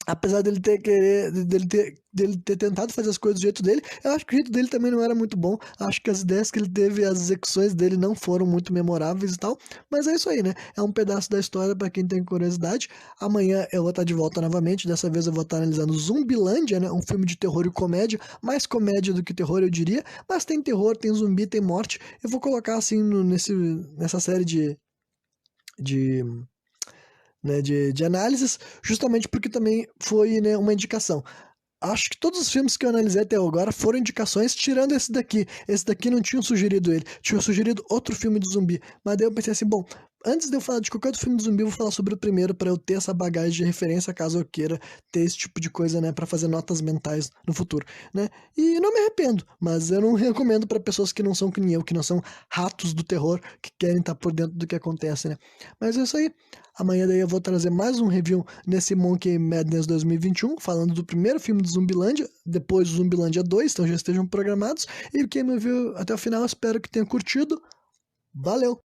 apesar dele ter tentado fazer as coisas do jeito dele, eu acho que o jeito dele também não era muito bom. Acho que as ideias que ele teve, as execuções dele não foram muito memoráveis e tal. Mas é isso aí, né? É um pedaço da história para quem tem curiosidade. Amanhã eu vou estar de volta novamente. Dessa vez eu vou estar analisando Zumbilândia, né? Um filme de terror e comédia. Mais comédia do que terror, eu diria. Mas tem terror, tem zumbi, tem morte. Eu vou colocar assim nessa série de né, de análises, justamente porque também foi, né, uma indicação. Acho que todos os filmes que eu analisei até agora foram indicações, tirando esse daqui. Esse daqui não tinham sugerido ele, tinham sugerido outro filme de zumbi. Mas daí eu pensei assim, bom, antes de eu falar de qualquer outro filme de zumbi, eu vou falar sobre o primeiro para eu ter essa bagagem de referência caso eu queira ter esse tipo de coisa, né, para fazer notas mentais no futuro, né? E não me arrependo, mas eu não recomendo para pessoas que não são que nem eu, que não são ratos do terror, que querem estar por dentro do que acontece, né? Mas é isso aí. Amanhã daí eu vou trazer mais um review nesse Monkey Madness 2021, falando do primeiro filme do Zumbilândia, depois do Zumbilândia 2, então já estejam programados. E quem me viu até o final, espero que tenha curtido. Valeu!